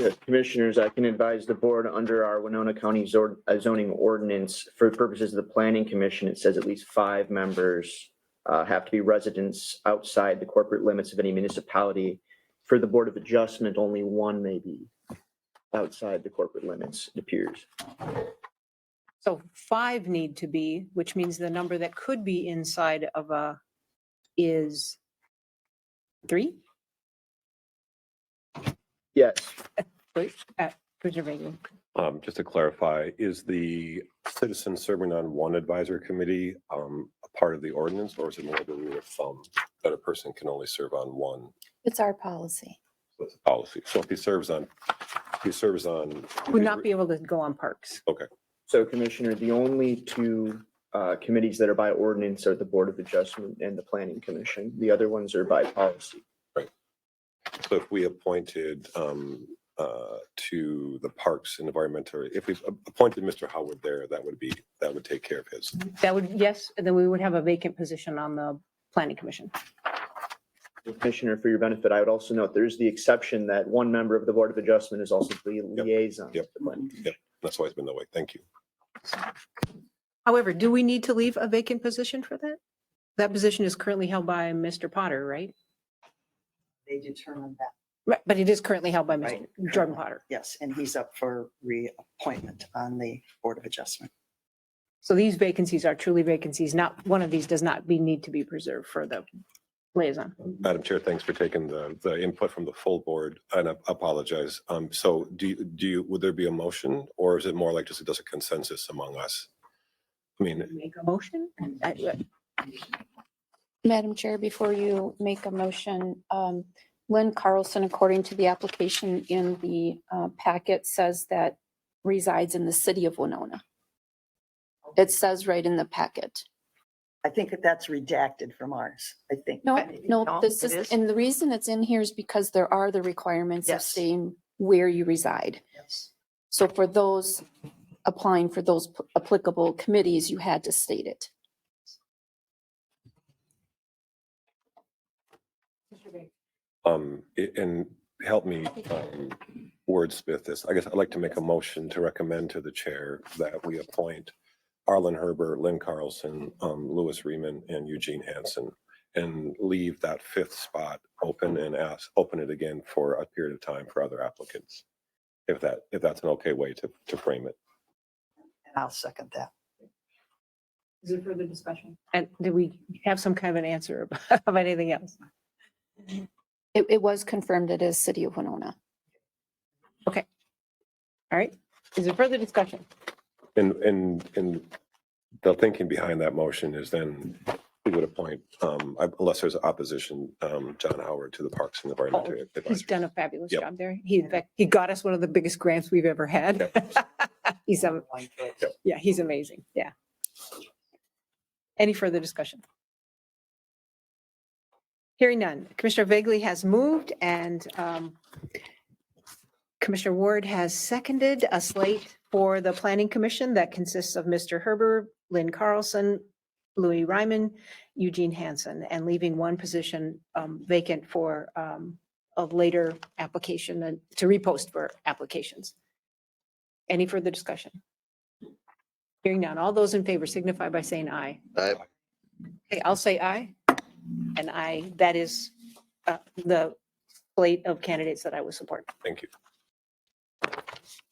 Yeah, Commissioners, I can advise the board under our Winona County zoning ordinance for purposes of the Planning Commission, it says at least 5 members have to be residents outside the corporate limits of any municipality. For the Board of Adjustment, only 1 may be outside the corporate limits, it appears.
So 5 need to be, which means the number that could be inside of is 3?
Yes,
Commissioner Bailey.
Just to clarify, is the citizen serving on one advisory committee a part of the ordinance, or is it more of a rule of thumb that a person can only serve on one?
It's our policy.
That's a policy. So if he serves on.
Would not be able to go on parks.
Okay.
so Commissioner, the only 2 committees that are by ordinance are the Board of Adjustment and the Planning Commission. The other ones are by policy.
So if we appointed to the Parks and Environmental, if we appointed Mr. Howard there, that would take care of his.
That would, yes, and then we would have a vacant position on the planning commission.
Commissioner, for your benefit, I would also note there's the exception that 1 member of the Board of Adjustment is also the liaison. to
Yep.
the Planning Commission.
Yep. That's why it's been that way. Thank you.
However, do we need to leave a vacant position for that? That position is currently held by Mr. Potter, right?
they determined that,
Right, but it is currently held by Mr.
Right.
Jordan Potter.
yes, and he's up for reappointment on the Board of Adjustment.
So these vacancies are truly vacancies, not, one of these does not need to be preserved for the liaison.
Madam Chair, thanks for taking the input from the full board, and I apologize. So would there be a motion, or is it more like just a consensus among us? I mean,
Make a motion?
Madam Chair, before you make a motion, Lynn Carlson, according to the application in the packet, says that resides in the city of Winona. It says right in the packet.
I think that that's redacted from ours, I think.
No,
Maybe.
no, this
it
is, and the reason it's in here is because there are the requirements of
Yes.
saying where you reside.
Yes.
So for those applying for those applicable committees, you had to state it.
And help me wordsmith this. I guess I'd like to make a motion to recommend to the chair that we appoint Arlen Herbert, Lynn Carlson, Louis Riemann, and Eugene Hansen, and leave that fifth spot open and open it again for a period of time for other applicants. If that's an okay way to frame it.
And I'll second that.
Is there further discussion? And do we have some kind of an answer about anything else?
It was confirmed it is city of Winona.
Okay. All right. Is there further discussion?
And the thinking behind that motion is then we would appoint, unless there's opposition, John Howard to the Parks and Environmental
He's
Advisory.
done a fabulous
Yep.
job there. He, in fact, he got us one of the biggest grants we've ever had. He's, yeah, he's amazing. Yeah. Any further discussion? Hearing none. Commissioner Vagley has moved and Commissioner Ward has seconded a slate for the Planning Commission that consists of Mr. Herbert, Lynn Carlson, Louis Ryman, Eugene Hansen, and leaving one position vacant for a later application and to repost for applications. Any further discussion? Hearing none. All those in favor signify by saying aye.
Aye.
Okay, I'll say aye. And that is the slate of candidates that I will support.
Thank you.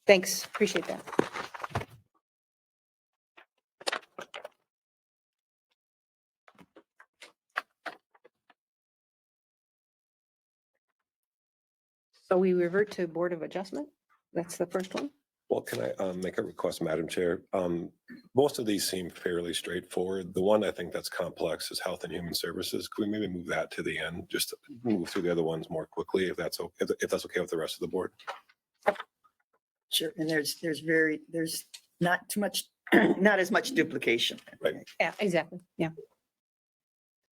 Thanks, appreciate that. So we revert to Board of Adjustment? That's the first one?
Well, can I make a request, Madam Chair? Most of these seem fairly straightforward. The one I think that's complex is Health and Human Services. Could we maybe move that to the end, just to move through the other ones more quickly, if that's okay with the rest of the board?
Sure. And there's not too much, not as much duplication.
Right.
Yeah, exactly, yeah.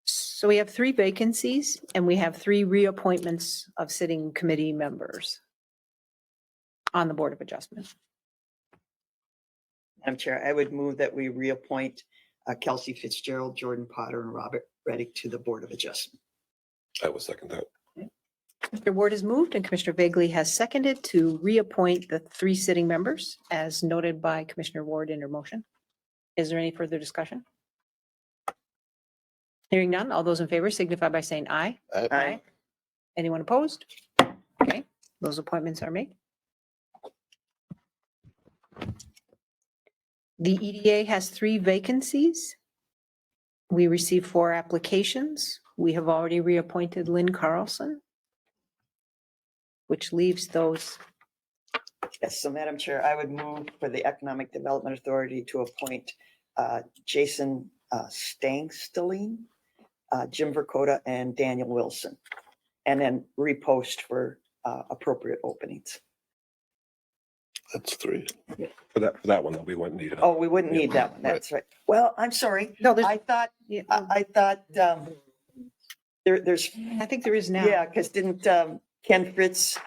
So we have 3 vacancies and we have 3 reappointments of sitting committee members on the Board of Adjustment.
Madam Chair, I would move that we reappoint Kelsey Fitzgerald, Jordan Potter, and Robert Reddick to the Board of Adjustment.
I will second that.
Mr. Ward has moved and Commissioner Vagley has seconded to reappoint the 3 sitting members as noted by Commissioner Ward in her motion. Is there any further discussion? Hearing none, all those in favor signify by saying aye.
Aye.
Anyone opposed? Okay, those appointments are made. The EDA has 3 vacancies. We received 4 applications. We have already reappointed Lynn Carlson, which leaves those.
Yes, so Madam Chair, I would move for the Economic Development Authority to appoint Jason Stangstein, Jim Verkota, and Daniel Wilson, and then repost for appropriate openings.
That's 3.
For that one, though, we wouldn't need it.
Oh, we wouldn't need that one. That's right. Well, I'm sorry.
No, there's,
I thought,
yeah,
I thought there's,
I think there is now.
yeah, because didn't Ken Fritz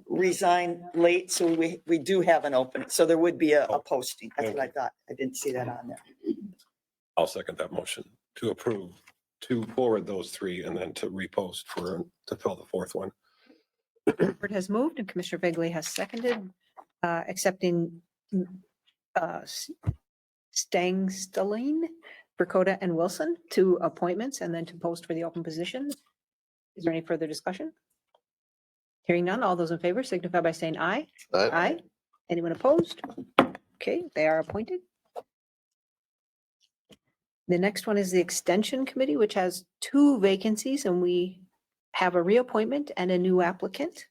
resign late? So we do have an opening. So there would be a posting. That's what I thought. I didn't see that on there.
I'll second that motion to approve, to forward those 3 and then to repost to fill the 4th one.
Board has moved and Commissioner Vagley has seconded, accepting Stangstein, Verkota, and Wilson to appointments and then to post for the open position. Is there any further discussion? Hearing none, all those in favor signify by saying aye.
Aye.
Aye. Anyone opposed? Okay, they are appointed. The next one is the Extension Committee, which has 2 vacancies, and we have a reappointment and a new applicant.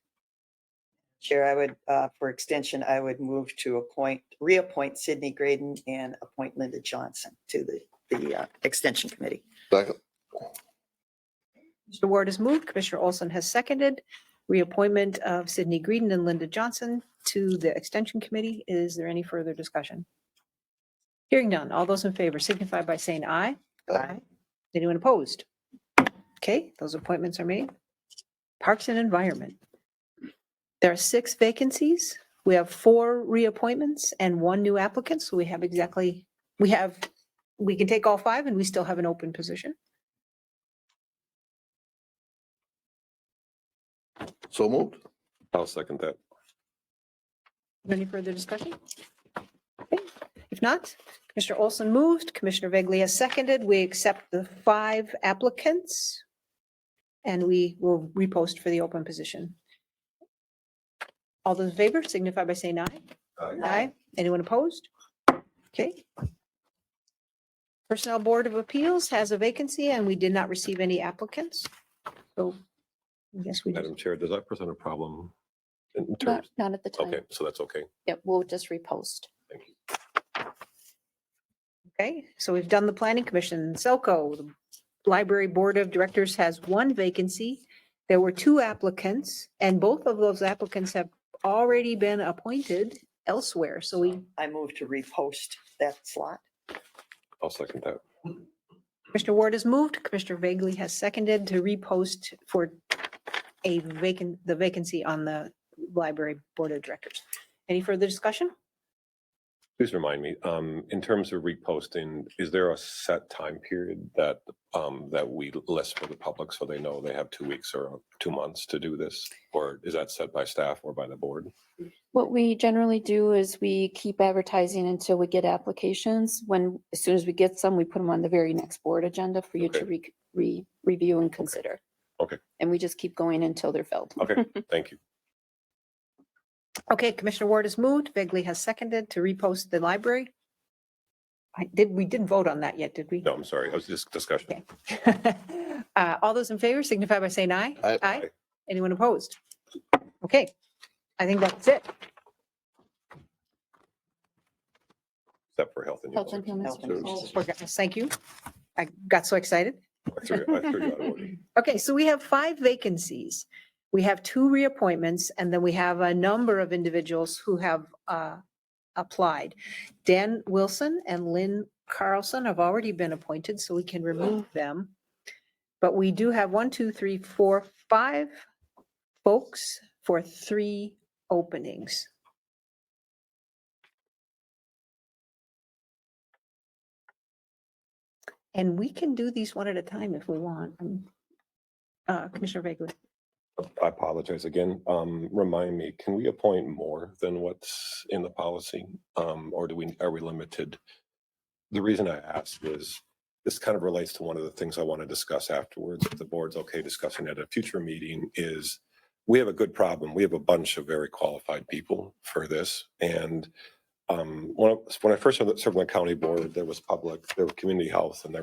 Chair, I would, for extension, I would move to reappoint Sydney Graydon and appoint Linda Johnson to the Extension Committee.
Second.
Mr. Ward has moved. Commissioner Olson has seconded. Reappointment of Sydney Greedon and Linda Johnson to the Extension Committee. Is there any further discussion? Hearing none. All those in favor signify by saying aye.
Aye.
Anyone opposed? Okay, those appointments are made. Parks and Environment. There are 6 vacancies. We have 4 reappointments and 1 new applicant. So we can take all 5 and we still have an open position.
So moved.
I'll second that.
Any further discussion? Okay. If not, Commissioner Olson moved, Commissioner Vegley has seconded. We accept the 5 applicants and we will repost for the open position. All those in favor signify by saying aye. Aye. Anyone opposed? Okay. Personnel Board of Appeals has a vacancy and we did not receive any applicants. So I guess we just,
Madam Chair, does that present a problem in
Not,
terms?
not at the time.
Okay, so that's okay.
Yep, we'll just repost.
Thank you.
okay, so we've done the Planning Commission, Selco, the Library Board of Directors has 1 vacancy. There were 2 applicants and both of those applicants have already been appointed elsewhere. So we,
I move to repost that slot.
I'll second that.
Commissioner Ward has moved, Commissioner Vegley has seconded to repost for the vacancy on the Library Board of Directors. Any further discussion?
Please remind me, in terms of reposting, is there a set time period that we list for the public so they know they have 2 weeks or 2 months to do this? Or is that set by staff or by the board?
What we generally do is we keep advertising until we get applications. As soon as we get some, we put them on the very next board agenda for you to review and consider.
Okay.
And we just keep going until they're filled.
Okay, thank you.
Okay, Commissioner Ward has moved, Vegley has seconded to repost the library. We didn't vote on that yet, did we?
No, I'm sorry. I was just discussion.
Okay. All those in favor signify by saying aye.
Aye.
Anyone opposed? Okay, I think that's it.
Except for health and
Health and
human
Human
Health and
Services.
Thank you. I got so excited.
Services. I threw you out of order.
Okay, so we have 5 vacancies. We have 2 reappointments, and then we have a number of individuals who have applied. Dan Wilson and Lynn Carlson have already been appointed, so we can remove them. But we do have 1, 2, 3, 4, 5 folks for 3 openings. And we can do these one at a time if we want. Commissioner Vegley.
I apologize again. Remind me, can we appoint more than what's in the policy? Or are we limited? The reason I asked is this kind of relates to one of the things I want to discuss afterwards. If the board's okay discussing at a future meeting, is we have a good problem. We have a bunch of very qualified people for this. And when I first served on the county board, there was community health, and there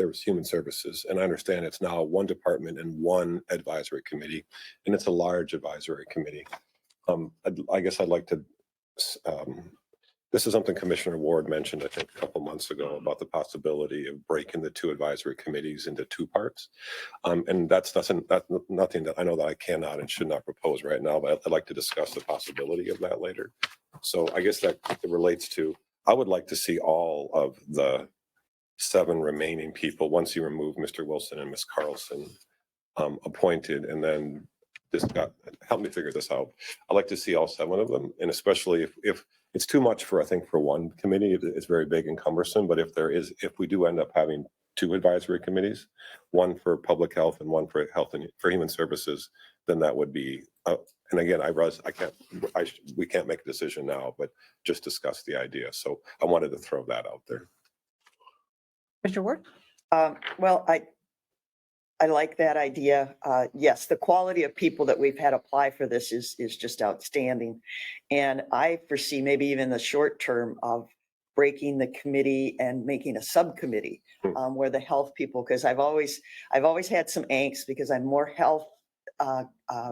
was human services. And I understand it's now 1 department and 1 advisory committee, and it's a large advisory committee. I guess I'd like to, this is something Commissioner Ward mentioned, I think, a couple months ago about the possibility of breaking the 2 advisory committees into 2 parts. And that's nothing that I know that I cannot and should not propose right now, but I'd like to discuss the possibility of that later. So I guess that it relates to, I would like to see all of the 7 remaining people, once you remove Mr. Wilson and Ms. Carlson, appointed, and then help me figure this out. I'd like to see all 7 of them, and especially if it's too much for 1 committee, it's very big and cumbersome, but if we do end up having 2 advisory committees, 1 for public health and 1 for for human services, then that would be, and again, we can't make a decision now, but just discuss the idea. So I wanted to throw that out there.
Mr. Ward?
Well, I like that idea. Yes, the quality of people that we've had apply for this is just outstanding. And I foresee maybe even the short term of breaking the committee and making a subcommittee where the health people, because I've always had some angst because I'm more health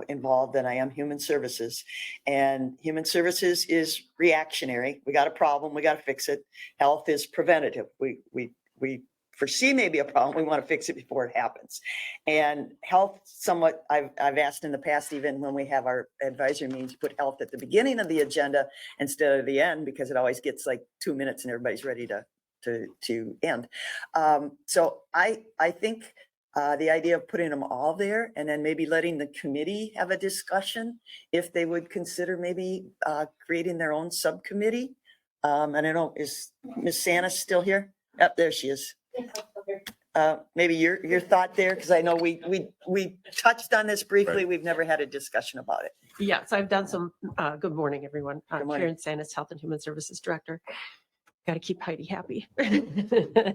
involved than I am human services. And human services is reactionary. We got a problem, we got to fix it. Health is preventative. We foresee maybe a problem, we want to fix it before it happens. And health somewhat, I've asked in the past, even when we have our advisory meetings, put health at the beginning of the agenda instead of the end, because it always gets like 2 minutes and everybody's ready to end. So I think the idea of putting them all there and then maybe letting the committee have a discussion if they would consider maybe creating their own subcommittee. And I don't know, is Ms. Sanis still here? Yep, there she is. Maybe your thought there, because I know we touched on this briefly.
Right.
We've never had a discussion about it.
Yes, I've done some, good morning, everyone.
Good morning.
Karen Sanis, Health and Human Services Director. Got to keep Heidi happy.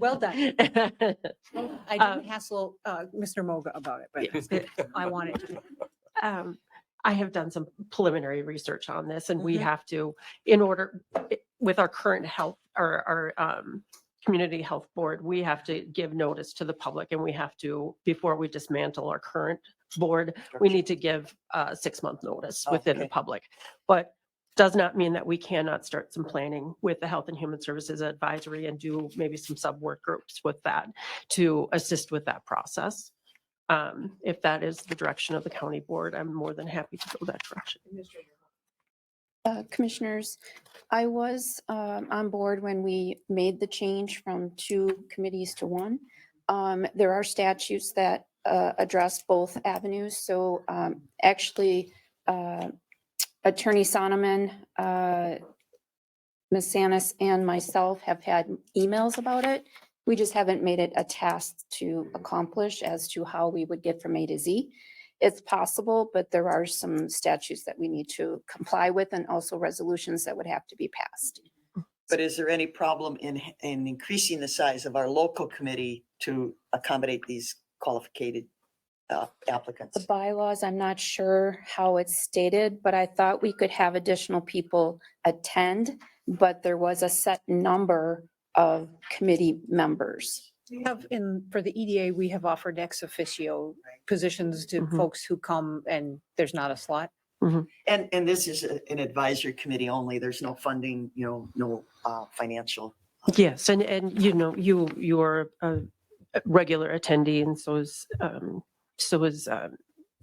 Well done. I didn't hassle Mr. Moga about it, but I wanted to.
I have done some preliminary research on this, and we have to, in order, with our current health, our community health board, we have to give notice to the public, and we have to, before we dismantle our current board, we need to give a 6-month notice within the
Okay.
public. But does not mean that we cannot start some planning with the Health and Human Services Advisory and do maybe some sub work groups with that to assist with that process. If that is the direction of the county board, I'm more than happy to go that direction.
Commissioners, I was on board when we made the change from 2 committees to 1. There are statutes that address both avenues. So actually, Attorney Sonneman, Ms. Sanis, and myself have had emails about it. We just haven't made it a task to accomplish as to how we would get from A to Z. It's possible, but there are some statutes that we need to comply with and also resolutions that would have to be passed.
But is there any problem in increasing the size of our local committee to accommodate these qualified applicants?
The bylaws, I'm not sure how it's stated, but I thought we could have additional people attend, but there was a set number of committee members.
We have for the EDA, we have offered ex officio positions to
Mhm.
folks who come and there's not a slot.
And this is an advisory committee only. There's no funding, no financial.
Yes, and you know, you're a regular attendee, and so is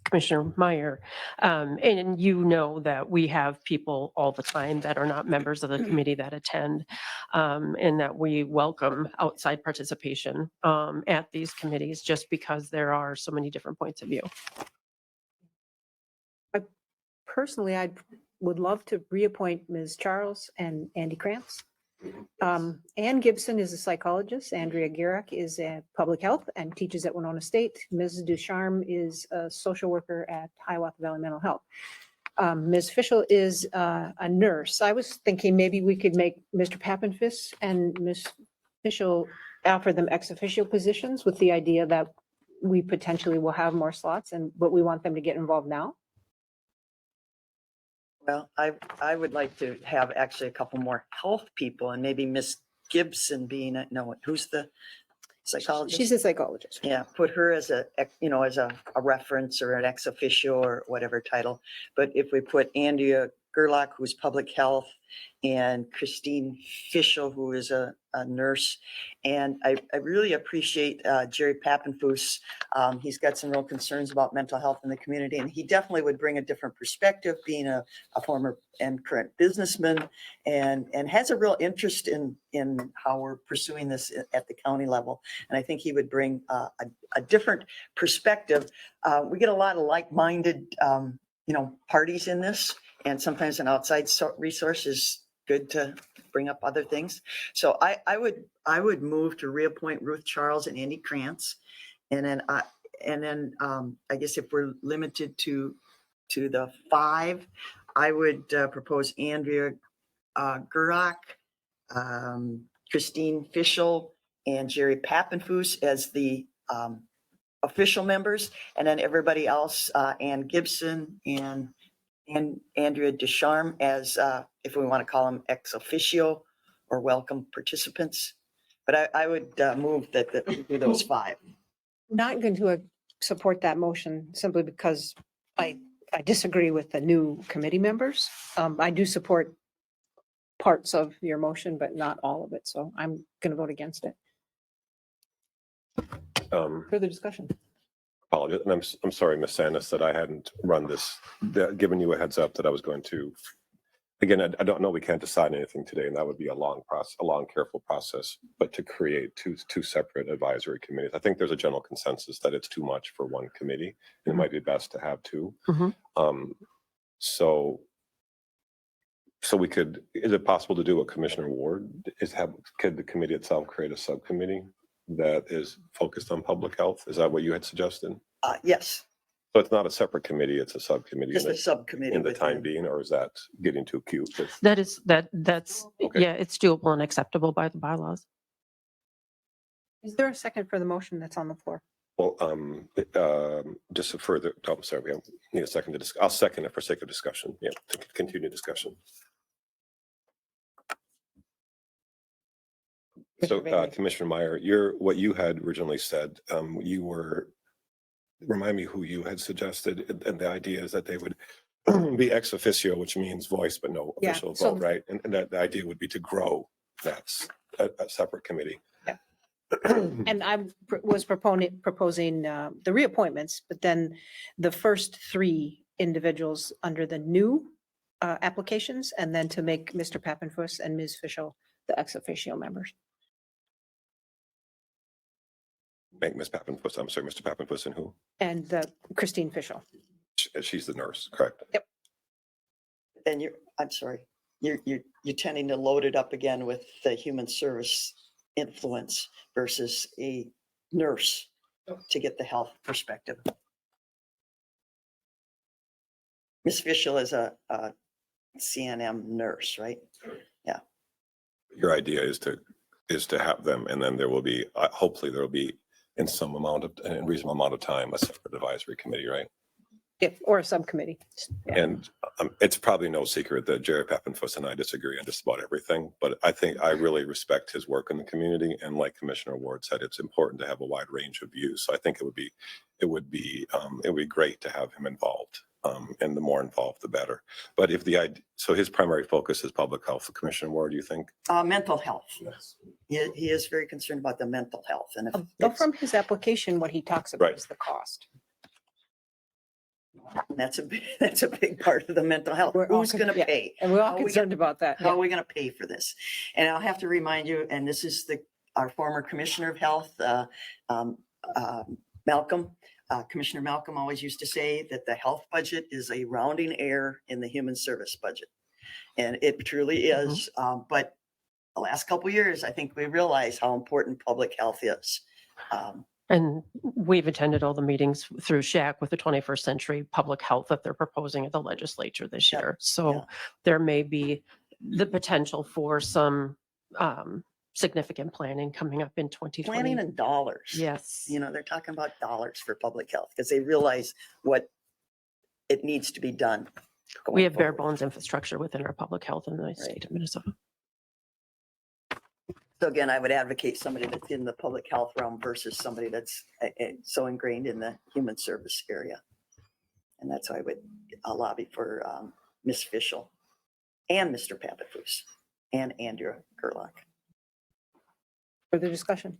Commissioner Meyer. And you know that we have people all the time that are not members of the committee that attend, and that we welcome outside participation at these committees just because there are so many different points of view.
Personally, I would love to reappoint Ms. Charles and Andy Krantz. Ann Gibson is a psychologist. Andrea Gierach is a public health and teaches at Winona State. Ms. Ducharme is a social worker at Hiawatha Valley Mental Health. Ms. Fischel is a nurse. I was thinking maybe we could make Mr. Pappenfuss and Ms. Fischel offer them ex officio positions with the idea that we potentially will have more slots, but we want them to get involved now.
Well, I would like to have actually a couple more health people and maybe Miss Gibson being, who's the psychologist?
She's a psychologist.
Yeah, put her as a reference or an ex officio or whatever title. But if we put Andrea Gerlach, who's public health, and Christine Fischel, who is a nurse. And I really appreciate Jerry Pappenfuss. He's got some real concerns about mental health in the community, and he definitely would bring a different perspective, being a former and current businessman, and has a real interest in how we're pursuing this at the county level. And I think he would bring a different perspective. We get a lot of like-minded, parties in this, and sometimes an outside resource is good to bring up other things. So I would move to reappoint Ruth Charles and Andy Krantz. And then I guess if we're limited to the 5, I would propose Andrea Gerlach, Christine Fischel, and Jerry Pappenfuss as the official members, and then everybody else, Ann Gibson and Andrea Ducharme as, if we want to call them ex officio or welcome participants. But I would move that we do those 5.
Not going to support that motion simply because I disagree with the new committee members. I do support parts of your motion, but not all of it. So I'm going to vote against it. Further discussion?
Apologies, and I'm sorry, Ms. Sandus, that I hadn't run this, given you a heads up that I was going to. Again, I don't know, we can't decide anything today, and that would be a long process, a long, careful process, but to create two separate advisory committees. I think there's a general consensus that it's too much for one committee, and it might be best to have two.
Mhm.
So we could, is it possible to do what Commissioner Ward could the committee itself create a subcommittee that is focused on public health? Is that what you had suggested?
Yes,
So it's not a separate committee, it's a subcommittee
just a subcommittee.
in the time
within-
being, or is that getting too cute?
That's,
Okay.
yeah, it's doable and acceptable by the bylaws.
Is there a second for the motion that's on the floor?
Well, just a further, I'm sorry, we need a second to discuss. I'll second it for sake of discussion. Yeah, to continue discussion. So,
Commissioner Bailey.
Commissioner Meyer, what you had originally said, remind me who you had suggested, and the idea is that they would be ex officio, which means voice but no
Yeah,
official
so-
vote, right? And that the idea would be to grow that's a separate committee.
Yeah. And I was proposing the reappointments, but then the first three individuals under the new applications, and then to make Mr. Pappenfuss and Ms. Fischel the ex officio members.
Make Ms. Pappenfuss, I'm sorry, Mr. Pappenfuss and who?
And Christine Fischel.
She's the nurse, correct?
And I'm sorry, you're tending to load it up again with the human service influence versus a nurse to get the health perspective. Ms. Fischel is a CNM nurse, right?
Your idea is to have them, and then there will be, hopefully there will be in reasonable amount of time, a separate advisory committee, right?
Or a subcommittee. Yeah.
And it's probably no secret that Jerry Pappenfuss and I disagree on just about everything, but I think I really respect his work in the community. And like Commissioner Ward said, it's important to have a wide range of views. So I think it would be great to have him involved. And the more involved, the better. But so his primary focus is public health. Commissioner Ward, do you think?
Mental health.
Yes.
He is very concerned about the mental health, and if
But
it's-
from his application, what he talks about
Right.
is the cost.
that's a big part of the mental health.
We're all
Who's going to
yeah.
pay?
And we're all
How are we
concerned about that.
How are we going to pay for this? And I'll have to remind you, and this is our former Commissioner of Health, Malcolm. Commissioner Malcolm always used to say that the health budget is a rounding error in the human service budget. And it truly is. But the last couple of years, I think we realize how important public health is.
And we've attended all the meetings through SHAC with the 21st century public health that they're proposing at the legislature this
Yeah,
year. So
yeah.
there may be the potential for some significant planning coming up in 2020.
Planning and dollars.
Yes.
They're talking about dollars for public health because they realize what it needs to be done.
We
going
have bare
forward.
bones infrastructure within our public health in the state of Minnesota.
So again, I would advocate somebody that's in the public health realm versus somebody that's so ingrained in the human service area. And that's why I would lobby for Ms. Fischel and Mr. Pappenfuss and Andrea Gerlach.
Further discussion?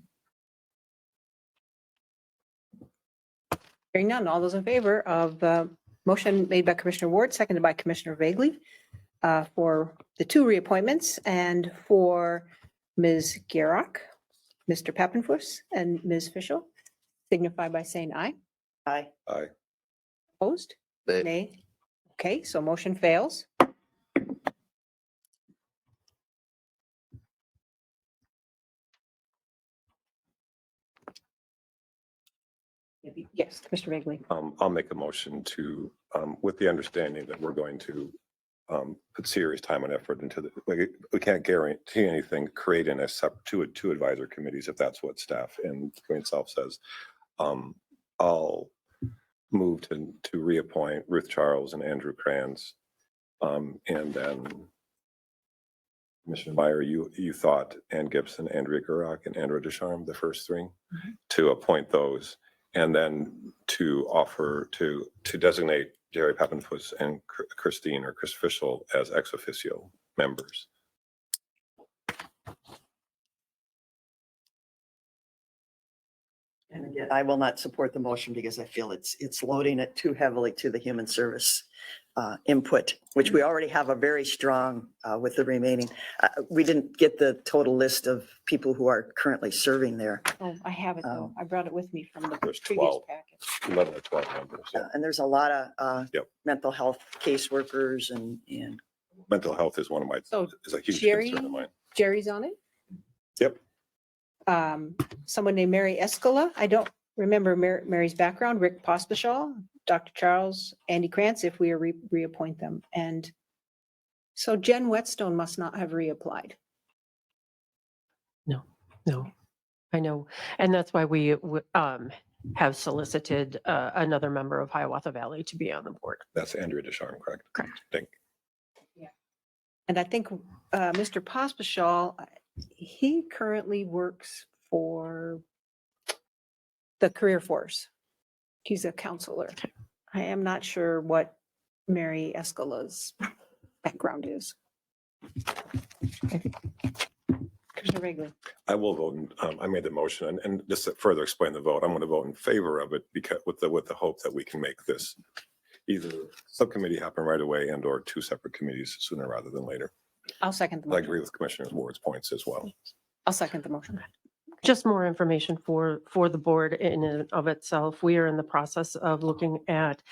Hearing none, all those in favor of the motion made by Commissioner Ward, seconded by Commissioner Vagley for the two reappointments and for Ms. Garrock, Mr. Pappenfuss, and Ms. Fischel, signify by saying aye.
Aye.
Aye.
Opposed? Nay. Okay, so motion fails. Yes, Commissioner Vagley.
I'll make a motion to, with the understanding that we're going to put serious time and effort into we can't guarantee anything, creating a separate two advisor committees if that's what staff and the committee itself says. I'll move to reappoint Ruth Charles and Andrew Kranz. And then Commissioner Meyer, you thought Ann Gibson, Andrea Gerlach, and Andrea Descharme, the first three, to appoint those. And then to offer to designate Jerry Pappenfuss and Christine or Chris Fischel as ex officio members.
And again, I will not support the motion because I feel it's loading it too heavily to the human service input, which we already have a very strong with the remaining. We didn't get the total list of people who are currently serving there.
Oh, I have it though. I brought it with me from the
There's
previous
12.
packet.
11 or 12 members. Yeah.
And there's a lot of
Yep.
mental health caseworkers and
Mental health is one of my,
So
is a huge
Jerry,
concern of mine.
Jerry's on it.
Yep.
Someone named Mary Escala. I don't remember Mary's background. Rick Pospischal, Dr. Charles, Andy Krantz, if we reappoint them. And so Jen Whetstone must not have reapplied.
No, I know. And that's why we have solicited another member of Hiawatha Valley to be on the board.
That's Andrea Descharmes, correct?
Correct.
And I think Mr. Pospischal, he currently works for the Career Force. He's a counselor. I am not sure what Mary Escala's background is. Commissioner Regley.
I will vote, I made the motion and just to further explain the vote, I'm going to vote in favor of it because with the hope that we can make this either subcommittee happen right away and or two separate committees sooner rather than later.
I'll second the
I
motion.
agree with Commissioner Ward's points as well.
I'll second the motion.
Just more information for the board in and of itself. We are in the process of looking at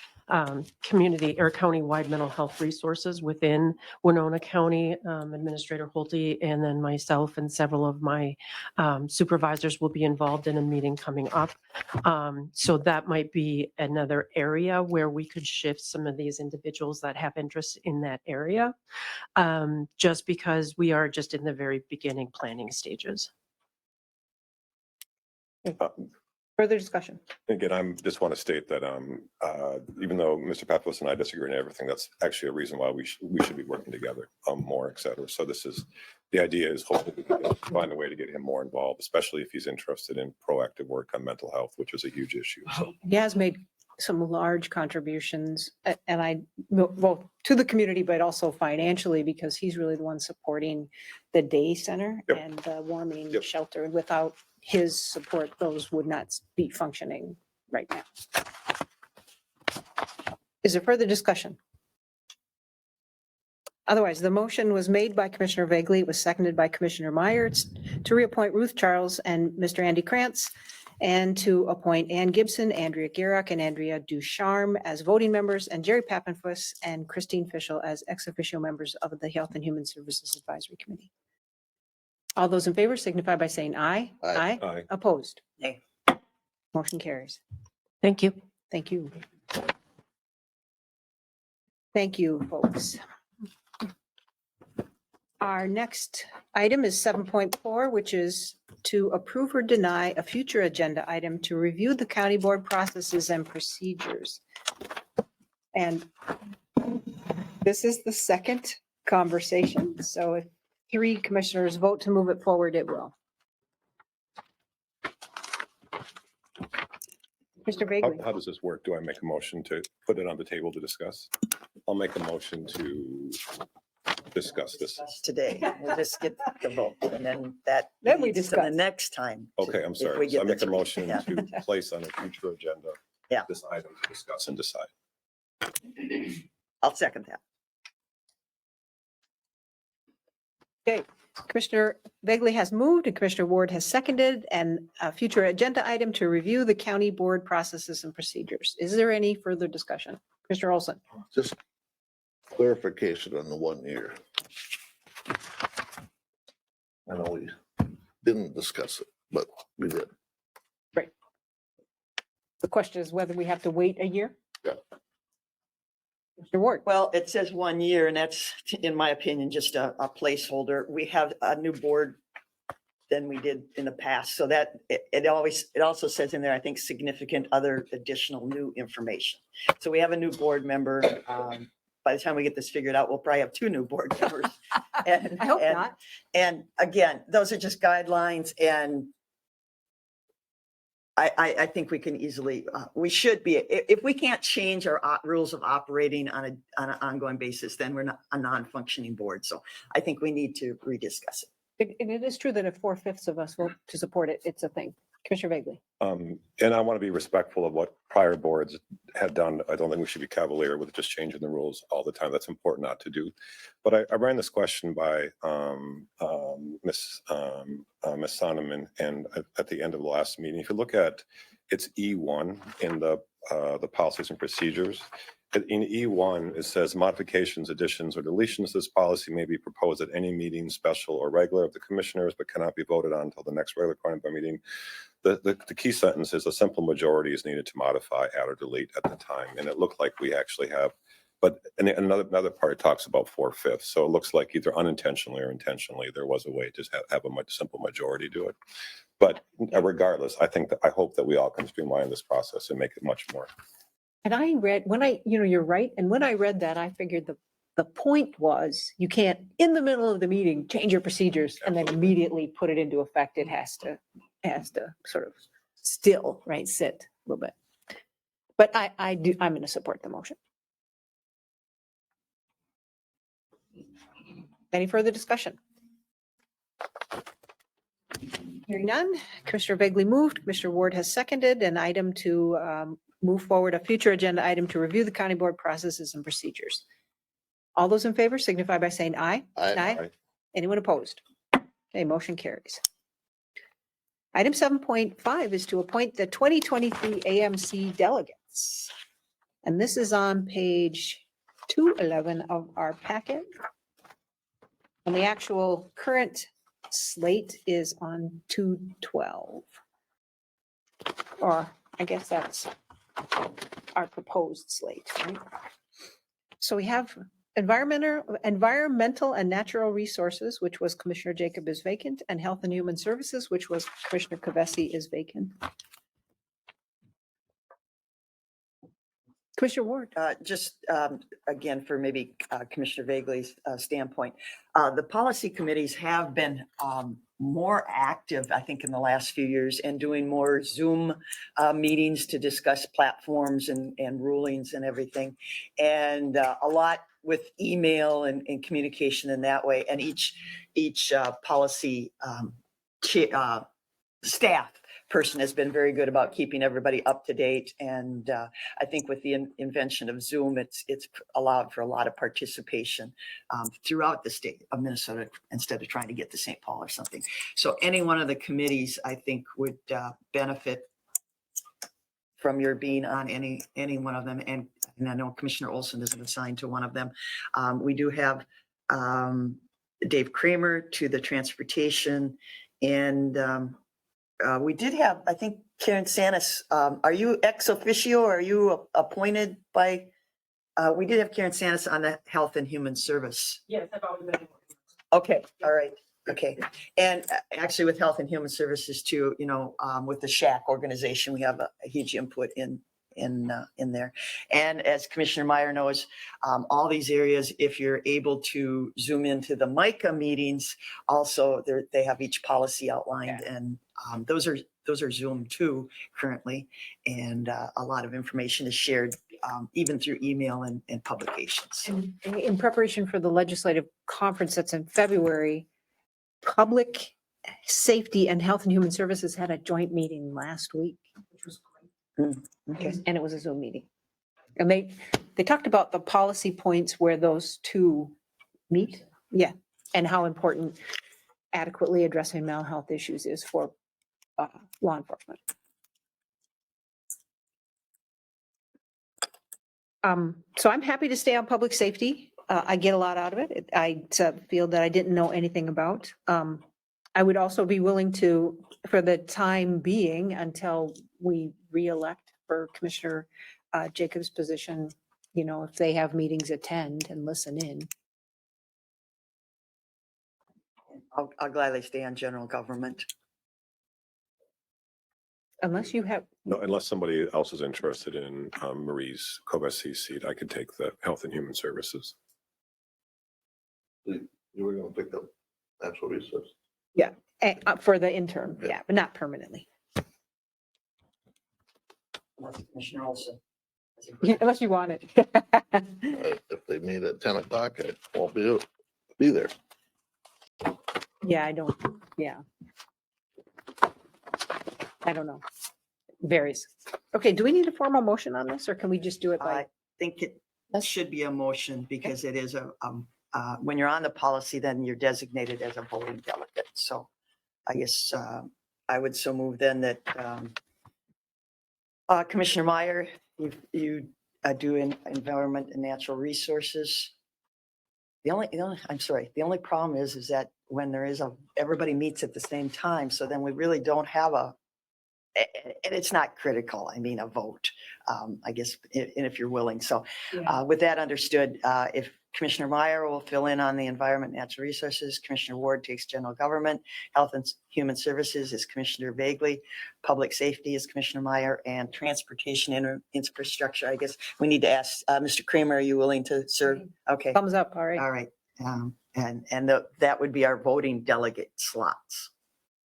community or county-wide mental health resources within Winona County. Administrator Holte and then myself and several of my supervisors will be involved in a meeting coming up. So that might be another area where we could shift some of these individuals that have interest in that area, just because we are just in the very beginning planning stages.
Further discussion.
Again, just want to state that even though Mr. Pappas and I disagree on everything, that's actually a reason why we should be working together more, et cetera. So the idea is hopefully we can find a way to get him more involved, especially if he's interested in proactive work on mental health, which is a huge issue. So
He has made some large contributions and I both to the community, but also financially because he's really the one supporting the day center
Yep.
and the warming
Yep.
shelter. Without his support, those would not be functioning right now. Is there further discussion? Otherwise, the motion was made by Commissioner Vegley. It was seconded by Commissioner Myers to reappoint Ruth Charles and Mr. Andy Krantz and to appoint Ann Gibson, Andrea Garrock, and Andrea Ducharme as voting members and Jerry Pappenfuss and Christine Fischel as ex officio members of the Health and Human Services Advisory Committee. All those in favor signify by saying aye.
Aye.
Aye.
Opposed?
Nay.
Motion carries.
Thank you.
Thank you. Thank you, folks. Our next item is 7.4, which is to approve or deny a future agenda item to review the county board processes and procedures. And this is the second conversation. So if 3 commissioners vote to move it forward, it will. Mr. Bagley.
how does this work? Do I make a motion to put it on the table to discuss? I'll make a motion to discuss this.
today. We'll just get the vote and then that.
Then we
leads to the
discuss.
next time.
Okay, I'm
if
sorry.
we
So I
get
make a
this-
motion
yeah.
to place on a future agenda.
Yeah.
This item to discuss and decide.
I'll second that.
Okay, Commissioner Vegley has moved and Commissioner Ward has seconded and a future agenda item to review the county board processes and procedures. Is there any further discussion? Commissioner Olson?
Just clarification on the 1 year. I know we didn't discuss it, but we did.
The question is whether we have to wait a year?
Yeah.
Mr. Ward?
Well, it says 1 year and that's, in my opinion, just a placeholder. We have a new board than we did in the past. So that it also says in there, I think, significant other additional new information. So we have a new board member. By the time we get this figured out, we'll probably have 2 new board members. And,
I hope
and-
not.
And again, those are just guidelines and I think we can easily, we should be, if we can't change our rules of operating on an ongoing basis, then we're not a non-functioning board. So I think we need to rediscuss it.
And it is true that if 4/5 of us vote to support it, it's a thing. Commissioner Vagley.
And I want to be respectful of what prior boards had done. I don't think we should be cavalier with just changing the rules all the time. That's important not to do. But I ran this question by Miss Sonneman, and at the end of the last meeting, if you look at, it's E1 in the policies and procedures. In E1, it says modifications, additions, or deletions to this policy may be proposed at any meeting, special or regular of the commissioners, but cannot be voted on until the next regular county board meeting. The key sentence is a simple majority is needed to modify, add, or delete at the time. And it looked like we actually have, but another part talks about 4/5. So it looks like either unintentionally or intentionally, there was a way to have a much simple majority do it. But regardless, I hope that we all can streamline this process and make it much more.
And I read, you're right. And when I read that, I figured the point was you can't, in the middle of the meeting, change your procedures and then immediately put it into effect. It has to sort of still, right, sit a little bit. But I'm going to support the motion. Any further discussion? Hearing none, Commissioner Vagley moved, Commissioner Ward has seconded an item to move forward a future agenda item to review the county board processes and procedures. All those in favor signify by saying aye.
Aye.
Anyone opposed? Okay, motion carries. Item 7.5 is to appoint the 2023 AMC delegates. And this is on page 211 of our packet. And the actual current slate is on 212. Or I guess that's our proposed slate, right? So we have environmental and natural resources, which was Commissioner Jacob is vacant, and health and human services, which was Commissioner Kavesi is vacant. Commissioner Ward.
Just again, for maybe Commissioner Vagley's standpoint, the policy committees have been more active, I think, in the last few years and doing more Zoom meetings to discuss platforms and rulings and everything. And a lot with email and communication in that way. And each policy staff person has been very good about keeping everybody up to date. And I think with the invention of Zoom, it's allowed for a lot of participation throughout the state of Minnesota instead of trying to get to St. Paul or something. So any one of the committees, I think, would benefit from your being on any one of them. And I know Commissioner Olson isn't assigned to one of them. We do have Dave Kramer to the transportation, and we did have, I think, Karen Sanis. Are you ex officio? Or are you appointed by? We did have Karen Sanis on the Health and Human Service.
Yes, I've always been.
Okay, all right, okay. And actually with Health and Human Services too, with the SHAC organization, we have a huge input in there. And as Commissioner Meyer knows, all these areas, if you're able to zoom into the MICA meetings, also they have each policy outlined, and those are Zoom too currently, and a lot of information is shared even through email and publications.
In preparation for the legislative conference that's in February, Public Safety and Health and Human Services had a joint meeting last week, which was great.
Okay.
And it was a Zoom meeting. And they talked about the policy points where those two meet. Yeah. And how important adequately addressing mental health issues is for law enforcement. So I'm happy to stay on public safety. I get a lot out of it. It's a field that I didn't know anything about. I would also be willing to, for the time being, until we re-elect for Commissioner Jacobs' position, if they have meetings, attend and listen in.
I'll gladly stay on general government.
Unless you have,
No, unless somebody else is interested in Marie's Kovesi seat, I could take the Health and Human Services.
You were gonna pick up natural resources.
for the interim, yeah, but not permanently.
Unless Commissioner Olson.
Unless you want it.
If they meet at 10 o'clock, I won't be there.
Yeah, I don't, yeah. I don't know. Varies. Okay, do we need a formal motion on this or can we just do it by?
I think it should be a motion because it is when you're on the policy, then you're designated as a voting delegate. So I guess I would so move then that Commissioner Meyer, you do environment and natural resources. The only problem is that when there is everybody meets at the same time, so then we really don't have and it's not critical, I mean, a vote, I guess, and if you're willing. So with that understood, if Commissioner Meyer will fill in on the environment, natural resources, Commissioner Ward takes general government, health and human services is Commissioner Vagley, public safety is Commissioner Meyer, and transportation and infrastructure, I guess we need to ask, Mr. Kramer, are you willing to serve? Okay.
Thumbs up, all right.
All right. That would be our voting delegate slots.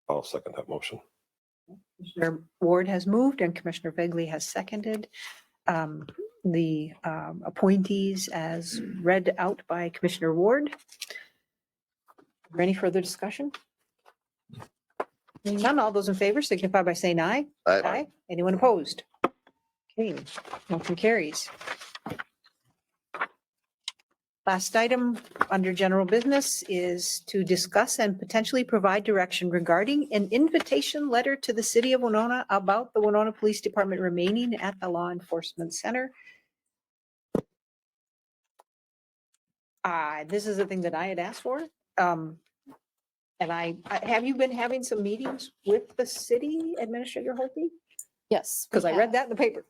I'll second that motion.
Commissioner Ward has moved and Commissioner Begley has seconded the appointees as read out by Commissioner Ward. Is there any further discussion? Hearing none, all those in favor signify by saying aye.
Aye.
Anyone opposed? Okay, motion carries. Last item under general business is to discuss and potentially provide direction regarding an invitation letter to the city of Winona about the Winona Police Department remaining at the Law Enforcement Center. This is the thing that I had asked for. And have you been having some meetings with the city administrator, Holtby?
Yes. we
Because I read
have.
that in the paper.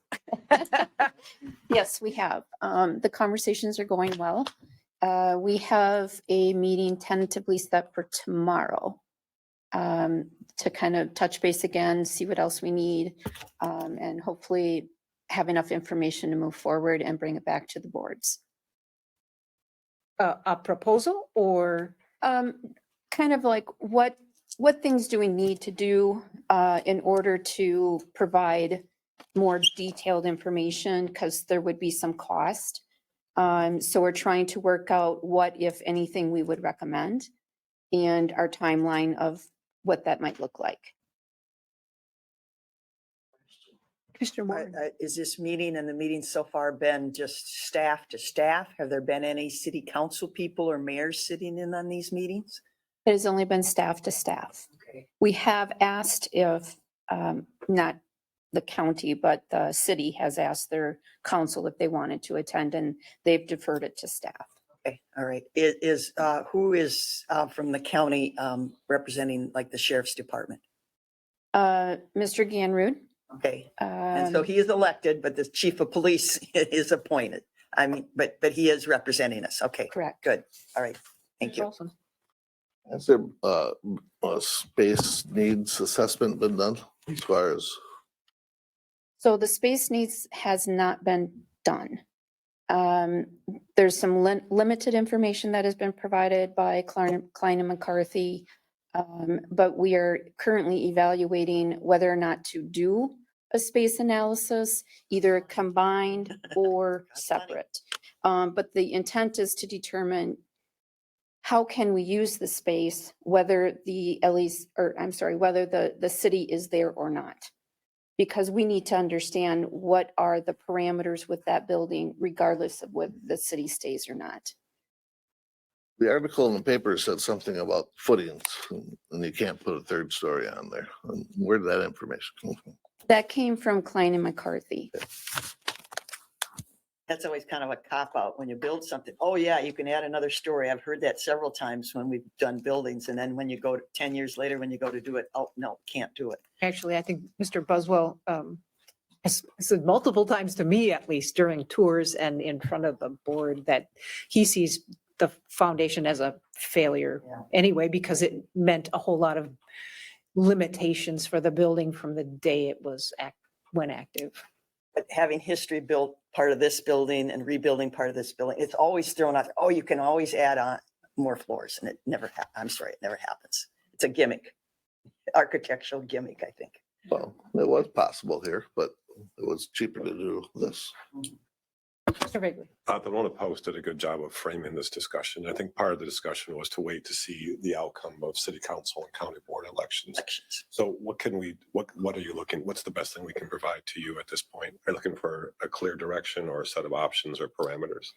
Yes, we have. The conversations are going well. We have a meeting tentatively set for tomorrow to kind of touch base again, see what else we need, and hopefully have enough information to move forward and bring it back to the boards.
A proposal or?
Kind of like what things do we need to do in order to provide more detailed information, because there would be some cost. So we're trying to work out what, if anything, we would recommend and our timeline of what that might look like.
Commissioner Warren.
Is this meeting and the meeting so far been just staff to staff? Have there been any city council people or mayors sitting in on these meetings?
It has only been staff to staff.
Okay.
We have asked if, not the county, but the city has asked their council if they wanted to attend, and they've deferred it to staff.
Okay, all right. Who is from the county representing like the sheriff's department?
Mr. Ganrud.
Okay, and so he is elected, but the chief of police is appointed. I mean, but he is representing us. Okay,
Correct.
good. All right, thank you.
Awesome.
Has there a space needs assessment been done as far as?
So the space needs has not been done. There's some limited information that has been provided by Klein and McCarthy, but we are currently evaluating whether or not to do a space analysis, either combined or separate. But the intent is to determine how can we use the space, whether the city is there or not. Because we need to understand what are the parameters with that building, regardless of whether the city stays or not.
The article in the paper said something about footings and you can't put a third story on there. And where did that information come from?
That came from Klein and McCarthy.
That's always kind of a cop out when you build something. Oh yeah, you can add another story. I've heard that several times when we've done buildings. And then when you go 10 years later, when you go to do it, oh no, can't do it.
Actually, I think Mr. Buswell has said multiple times to me, at least during tours and in front of the board, that he sees the foundation as a failure anyway, because it meant a whole lot of limitations for the building from the day it was when active.
But having history built part of this building and rebuilding part of this building, it's always thrown out. Oh, you can always add on more floors, and it never it never happens. It's a gimmick, architectural gimmick, I think.
Well, it was possible here, but it was cheaper to do this.
Mr. Bagley.
The Winona Post did a good job of framing this discussion. I think part of the discussion was to wait to see the outcome of city council and county board elections. So what are you looking, what's the best thing we can provide to you at this point? Are you looking for a clear direction or a set of options or parameters?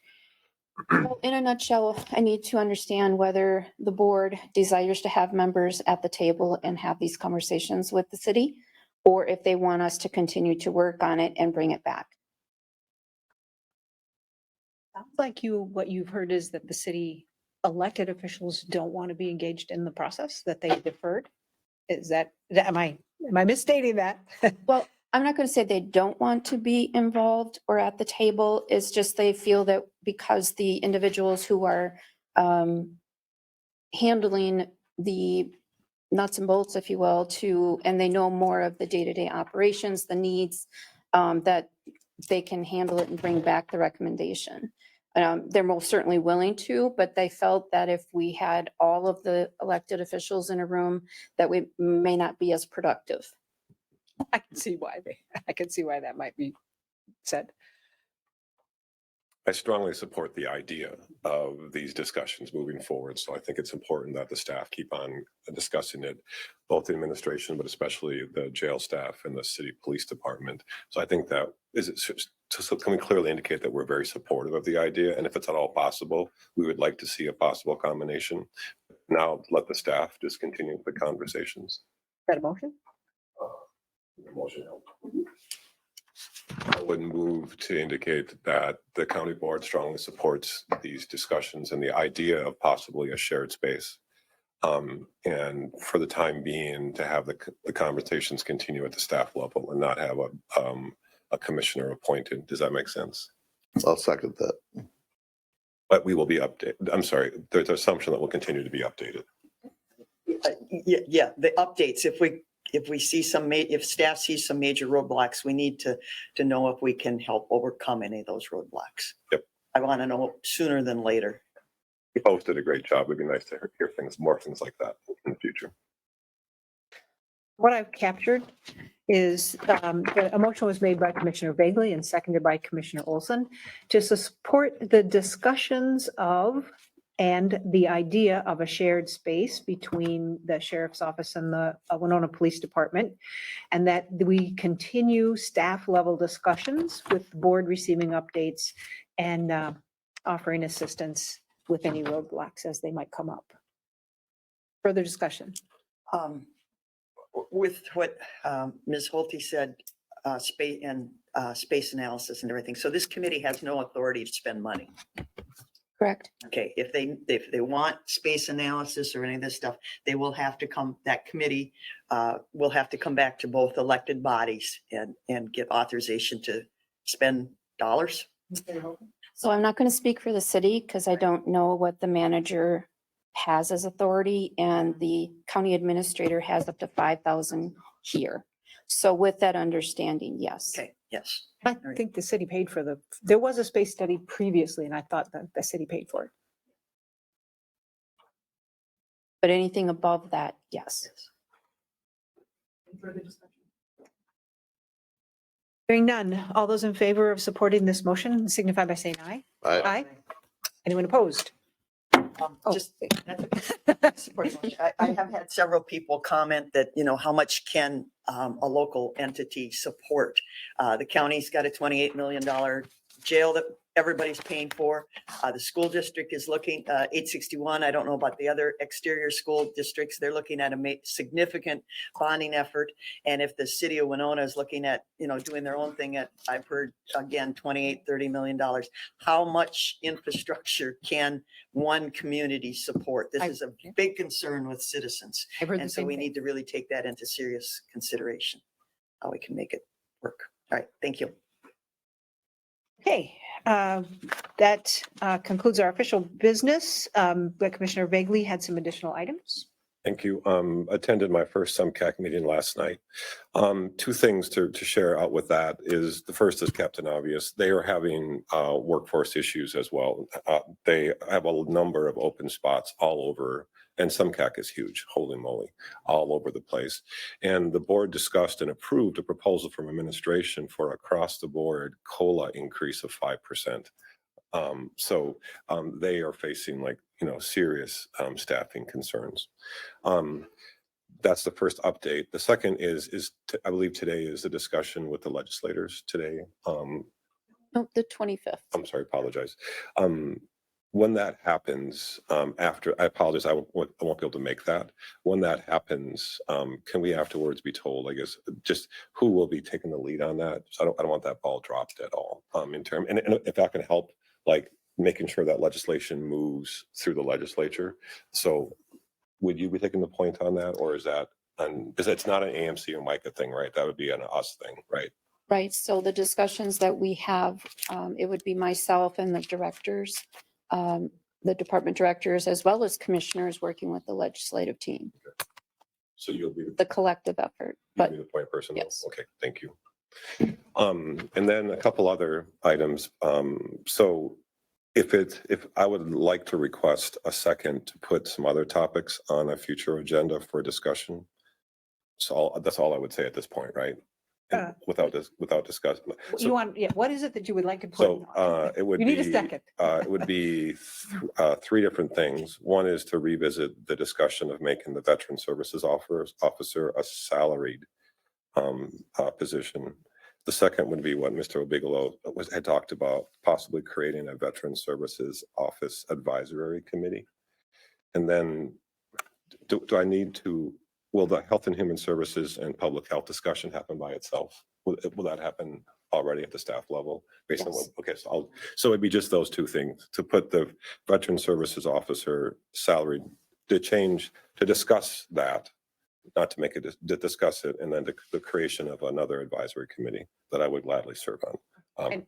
Well, in a nutshell, I need to understand whether the board desires to have members at the table and have these conversations with the city, or if they want us to continue to work on it and bring it back.
Sounds like what you've heard is that the city elected officials don't want to be engaged in the process, that they deferred. Is am I misstating that?
Well, I'm not going to say they don't want to be involved or at the table. It's just they feel that because the individuals who are handling the nuts and bolts, if you will, and they know more of the day-to-day operations, the needs, that they can handle it and bring back the recommendation. They're most certainly willing to, but they felt that if we had all of the elected officials in a room, that we may not be as productive.
I can see why that might be said.
I strongly support the idea of these discussions moving forward. So I think it's important that the staff keep on discussing it, both the administration, but especially the jail staff and the city police department. So I think that can we clearly indicate that we're very supportive of the idea? And if it's at all possible, we would like to see a possible combination. Now let the staff just continue the conversations.
Is that a motion?
Motion. I would move to indicate that the county board strongly supports these discussions and the idea of possibly a shared space. And for the time being, to have the conversations continue at the staff level and not have a commissioner appointed. Does that make sense?
I'll second that.
But we will be updated. I'm sorry, there's an assumption that will continue to be updated.
Yeah, the updates, if we see if staff sees some major roadblocks, we need to know if we can help overcome any of those roadblocks.
Yep.
I want to know sooner than later.
You both did a great job. It'd be nice to hear more things like that in the future.
What I've captured is the motion was made by Commissioner Bagley and seconded by Commissioner Olson to support the discussions of and the idea of a shared space between the sheriff's office and the Winona Police Department, and that we continue staff level discussions with the board receiving updates and offering assistance with any roadblocks as they might come up. Further discussion.
With what Ms. Holte said, space analysis and everything. So this committee has no authority to spend money.
Correct.
Okay, if they want space analysis or any of this stuff, they will have to that committee will have to come back to both elected bodies and get authorization to spend dollars.
So I'm not going to speak for the city because I don't know what the manager has as authority, and the county administrator has up to 5,000 here. So with that understanding, yes.
Okay, yes.
I think the city paid for there was a space study previously, and I thought that the city paid for it.
But anything above that, yes.
Hearing none, all those in favor of supporting this motion signify by saying aye. Aye. Anyone opposed?
Just support motion. I have had several people comment that, how much can a local entity support? The county's got a $28 million jail that everybody's paying for. The school district is looking, 861. I don't know about the other exterior school districts. They're looking at a significant bonding effort. And if the city of Winona is looking at, doing their own thing at, I've heard again, $30 million. How much infrastructure can one community support? This is a big concern with citizens. And so we need to really take that into serious consideration, how we can make it work. All right, thank you.
Okay, that concludes our official business. But Commissioner Bagley had some additional items.
Thank you. Attended my first SUMCAC meeting last night. Two things to share out with that is the first is Captain Obvious. They are having workforce issues as well. They have a number of open spots all over And SEMCAC is huge, holy moly, all over the place. And the board discussed and approved a proposal from administration for across the board COLA increase of 5%. They are facing like, serious staffing concerns. That's the first update. The second is I believe today is the discussion with the legislators today.
No, the 25th.
I'm sorry, apologize. When that happens, after, I apologize, I won't be able to make that. When that happens, can we afterwards be told, I guess, just who will be taking the lead on that? So I don't want that ball dropped at all. And if that can help, like making sure that legislation moves through the legislature. So would you be taking the point on that, or is that, because it's not an AMC or MICA thing, right? That would be an us thing, right?
Right. So the discussions that we have, it would be myself and the directors, the department directors, as well as commissioners working with the legislative team,
So you'll be
the collective effort.
you'll
But
be the point person?
yes.
Okay, thank you. And then a couple other items. So if I would like to request a second to put some other topics on a future agenda for discussion. So that's all I would say at this point, right? And without discussing.
You want, what is it that you would like to put?
So it would
You
be.
need a second.
It would be three different things. One is to revisit the discussion of making the Veteran Services Officer a salaried position. The second would be what Mr. Bigelow had talked about, possibly creating a Veteran Services Office Advisory Committee. And then do I need to, will the Health and Human Services and Public Health discussion happen by itself? Will that happen already at the staff level? Based on what, okay, so it'd be just those two things, to put the Veteran Services Officer salary, to discuss that, not to make it, to discuss it, and then the creation of another advisory committee that I would gladly serve on.
And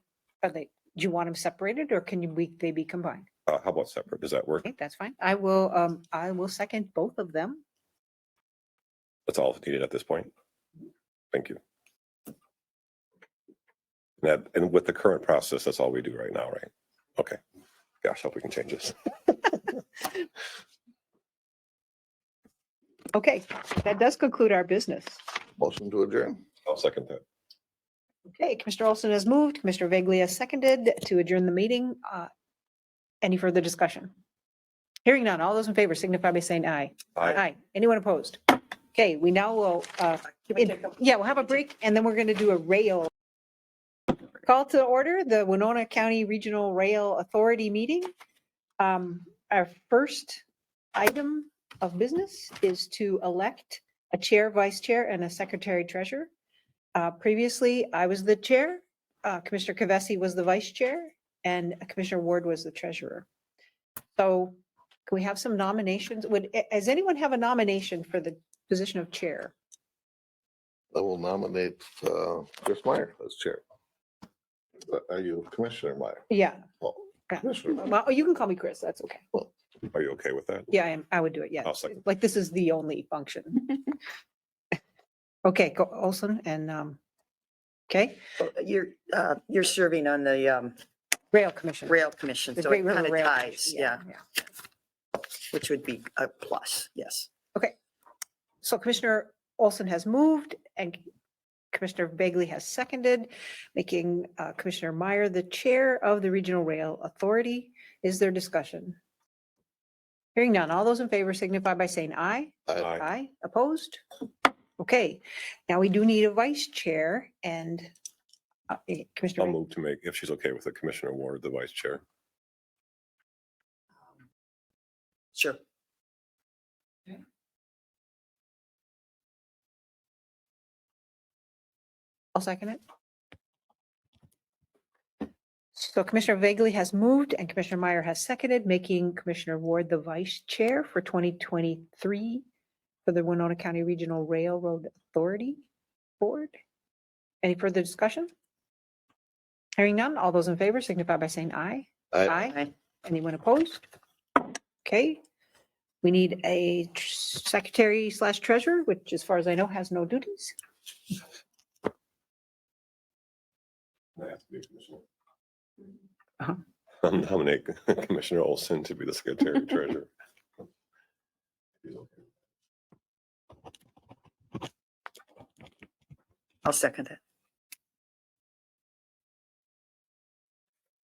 do you want them separated, or can they be combined?
How about separate? Does that work?
Okay, that's fine. I will second both of them.
That's all needed at this point. Thank you. And with the current process, that's all we do right now, right? Okay. Gosh, hope we can change this.
Okay, that does conclude our business.
Motion to adjourn.
I'll second that.
Okay, Commissioner Olson has moved, Commissioner Vagley has seconded to adjourn the meeting. Any further discussion? Hearing none, all those in favor signify by saying aye.
Aye.
Anyone opposed? Okay, we now will, we'll have a break, and then we're going to do a rail. Call to order the Winona County Regional Rail Authority meeting. Our first item of business is to elect a chair, vice chair, and a secretary treasurer. Previously, I was the chair, Commissioner Kavesi was the vice chair, and Commissioner Ward was the treasurer. So can we have some nominations? Does anyone have a nomination for the position of chair?
I will nominate Chris Meyer as chair. Are you Commissioner Meyer?
Yeah.
Well,
Yeah.
Commissioner.
Well, you can call me Chris, that's okay.
Are you okay with that?
Yeah, I would do it, yeah.
I'll second.
Like, this is the only function. Okay, go Olson and, okay,
You're serving on the
Rail Commission.
Rail Commission,
The
so
Great
it
River
kind of
Rail
ties,
Commission,
yeah, which would be a plus, yes.
So Commissioner Olson has moved and Commissioner Bagley has seconded, making Commissioner Meyer the chair of the Regional Rail Authority. Is there discussion? Hearing none. All those in favor signify by saying aye.
Aye.
Aye. Opposed? Okay, now we do need a vice chair and Commissioner.
I'll move to make, if she's okay with it, Commissioner Ward, the vice chair.
Sure.
I'll second it. So Commissioner Vagley has moved and Commissioner Meyer has seconded, making Commissioner Ward the vice chair for 2023 for the Winona County Regional Railroad Authority Board. Any further discussion? Hearing none, all those in favor signify by saying aye.
Aye.
Anyone opposed? Okay. We need a secretary / treasurer, which as far as I know has no duties.
I have to be a commissioner.
Uh-huh.
I'll nominate Commissioner Olson to be the secretary treasurer.
I'll second it.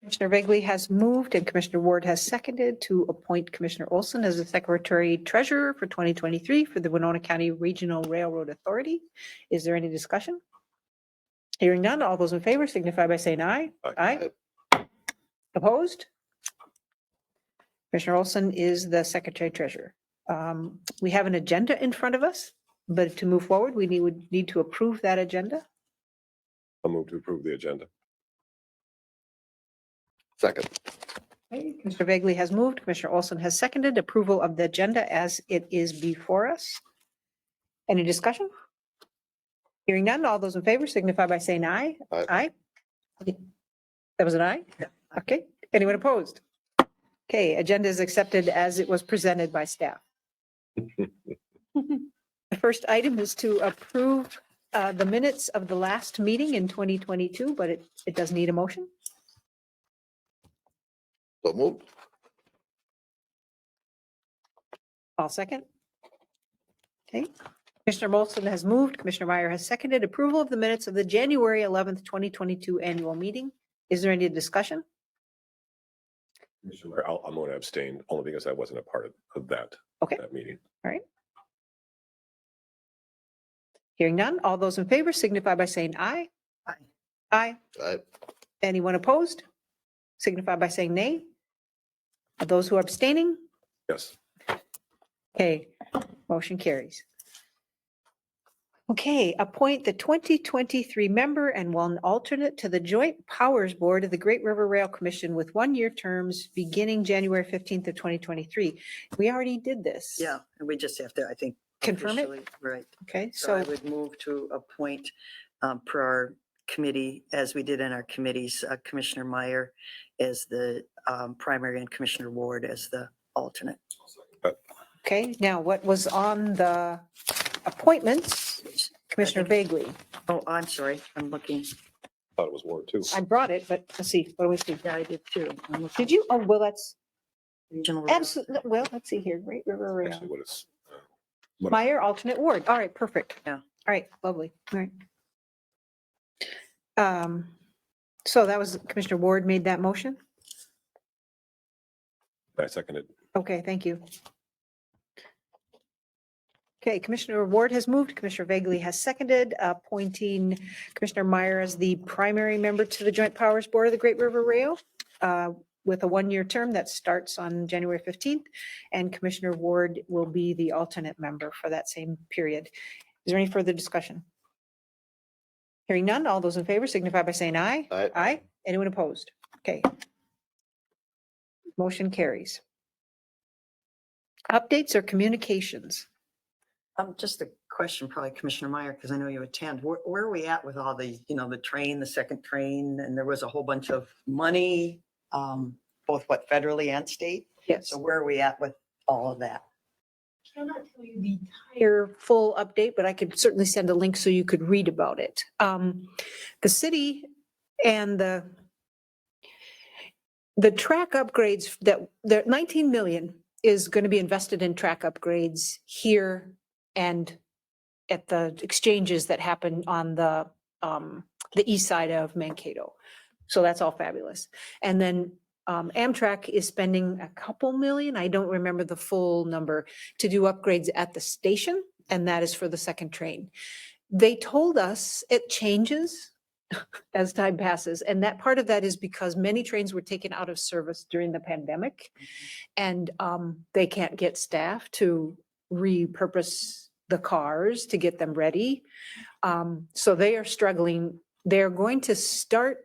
Commissioner Begley has moved and Commissioner Ward has seconded to appoint Commissioner Olson as the Secretary Treasurer for 2023 for the Winona County Regional Railroad Authority. Is there any discussion? Hearing none, all those in favor signify by saying aye. Aye. Opposed? Commissioner Olson is the Secretary Treasurer. We have an agenda in front of us, but to move forward, we would need to approve that agenda.
I'll move to approve the agenda.
Second.
Okay, Commissioner Begley has moved, Commissioner Olson has seconded approval of the agenda as it is before us. Any discussion? Hearing none, all those in favor signify by saying aye.
Aye.
Aye. That was an aye?
Yeah.
Okay, anyone opposed? Okay, agenda is accepted as it was presented by staff. The first item is to approve the minutes of the last meeting in 2022, but it does need a motion.
So moved.
I'll second. Okay. Commissioner Molson has moved. Commissioner Meyer has seconded approval of the minutes of the January 11th, 2022 annual meeting. Is there any discussion?
Commissioner Mayor, I'm going to abstain only because I wasn't a part of that,
Okay.
that meeting.
All right. Hearing none, all those in favor signify by saying aye.
Aye.
Aye.
Aye.
Anyone opposed? Signify by saying nay. Those who are abstaining?
Yes.
Okay, motion carries. Okay, appoint the 2023 member and one alternate to the Joint Powers Board of the Great River Rail Commission with one-year terms beginning January 15th of 2023. We already did this.
Yeah, and we just have to, I think.
Confirm it?
officially- Right.
Okay,
So I
so,
would move to appoint per our committee, as we did in our committees, Commissioner Meyer as the primary and Commissioner Ward as the alternate.
okay, now what was on the appointments? Commissioner Bagley.
Oh, I'm sorry, I'm looking.
Thought it was Ward too.
I brought it, but let's see, what do we see?
Yeah, I did too. I'm looking.
Did you? Oh, well, that's
Regional Rail.
absolutely, well, let's see here, Great River Rail.
Actually, what is? what-
Meyer, alternate Ward. All right, perfect.
Yeah.
All right, lovely. All right. So that was Commissioner Ward made that motion?
I seconded.
Okay, thank you. Okay, Commissioner Ward has moved, Commissioner Vagley has seconded, appointing Commissioner Meyer as the primary member to the Joint Powers Board of the Great River Rail with a one-year term that starts on January 15th, and Commissioner Ward will be the alternate member for that same period. Is there any further discussion? Hearing none, all those in favor signify by saying aye.
Aye.
Aye. Anyone opposed? Okay. Motion carries. Updates or communications?
Just a question, probably Commissioner Meyer, because I know you attend. Where are we at with all the, the train, the second train, and there was a whole bunch of money, both what federally and state?
Yes.
So where are we at with all of that?
Cannot tell you the entire full update, but I could certainly send a link so you could read about it. The city and the track upgrades that the 19 million is going to be invested in track upgrades here and at the exchanges that happen on the east side of Mankato. So that's all fabulous. And then Amtrak is spending a couple million, I don't remember the full number, to do upgrades at the station, and that is for the second train. They told us it changes as time passes, and that part of that is because many trains were taken out of service during the pandemic, and they can't get staff to repurpose the cars to get them ready. So they are struggling. They're going to start,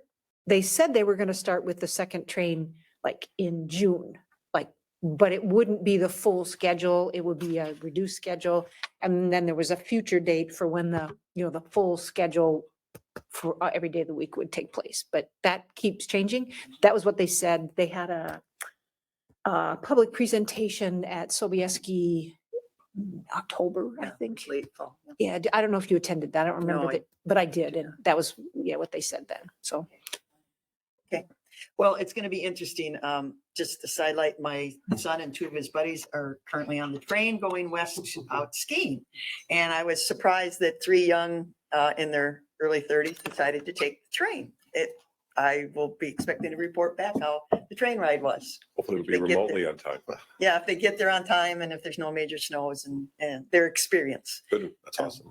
they said they were going to start with the second train like in June, but it wouldn't be the full schedule. It would be a reduced schedule. And then there was a future date for when the full schedule for every day of the week would take place, but that keeps changing. That was what they said. They had a public presentation at Sobieski October, I think.
Late fall.
Yeah, I don't know if you attended that. I don't remember
No, I
that, but I did.
did
And that was, what they said then. So,
Well, it's going to be interesting. Just to sidelight, my son and two of his buddies are currently on the train going west out skiing. And I was surprised that three young in their early 30s decided to take the train. I will be expecting to report back how the train ride was.
Hopefully it'll be
They get
remotely on time.
Yeah, if they get there on time and if there's no major snows and their experience.
Good, that's awesome.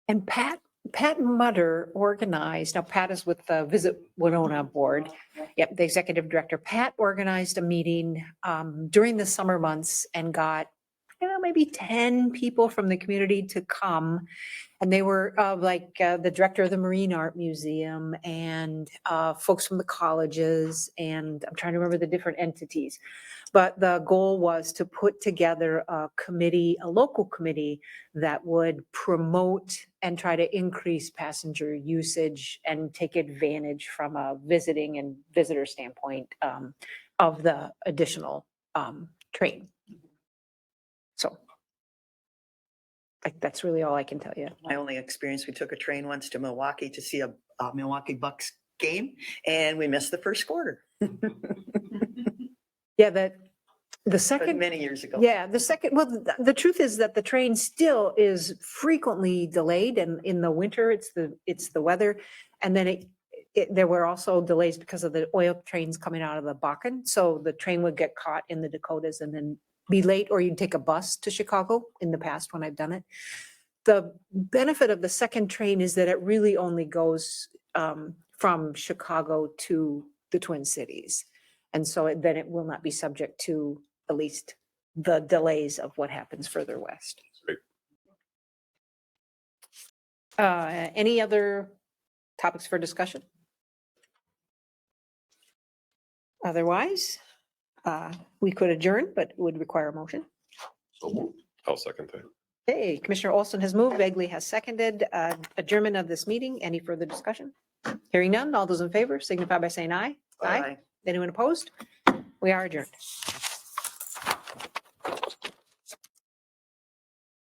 And Pat Mutter organized, now Pat is with the Visit Winona Board. Yep, the executive director. Pat organized a meeting during the summer months and got, maybe 10 people from the community to come. And they were the director of the Marine Art Museum and folks from the colleges. And I'm trying to remember the different entities. But the goal was to put together a committee, a local committee that would promote and try to increase passenger usage and take advantage from a visiting and visitor standpoint of the additional train. So that's really all I can tell you.
My only experience, we took a train once to Milwaukee to see a Milwaukee Bucks game and we missed the first quarter.
Yeah, the
But
second.
many years ago.
Yeah, the truth is that the train still is frequently delayed and in the winter, it's the weather. And then there were also delays because of the oil trains coming out of the Bakken. So the train would get caught in the Dakotas and then be late, or you'd take a bus to Chicago in the past when I've done it. The benefit of the second train is that it really only goes from Chicago to the Twin Cities. And so then it will not be subject to at least the delays of what happens further west.
Great.
Any other topics for discussion? Otherwise, we could adjourn, but it would require a motion.
So moved. I'll second that.
Okay, Commissioner Olson has moved, Bagley has seconded adjournment of this meeting. Any further discussion? Hearing none, all those in favor signify by saying aye.
Bye.
Anyone opposed? We are adjourned.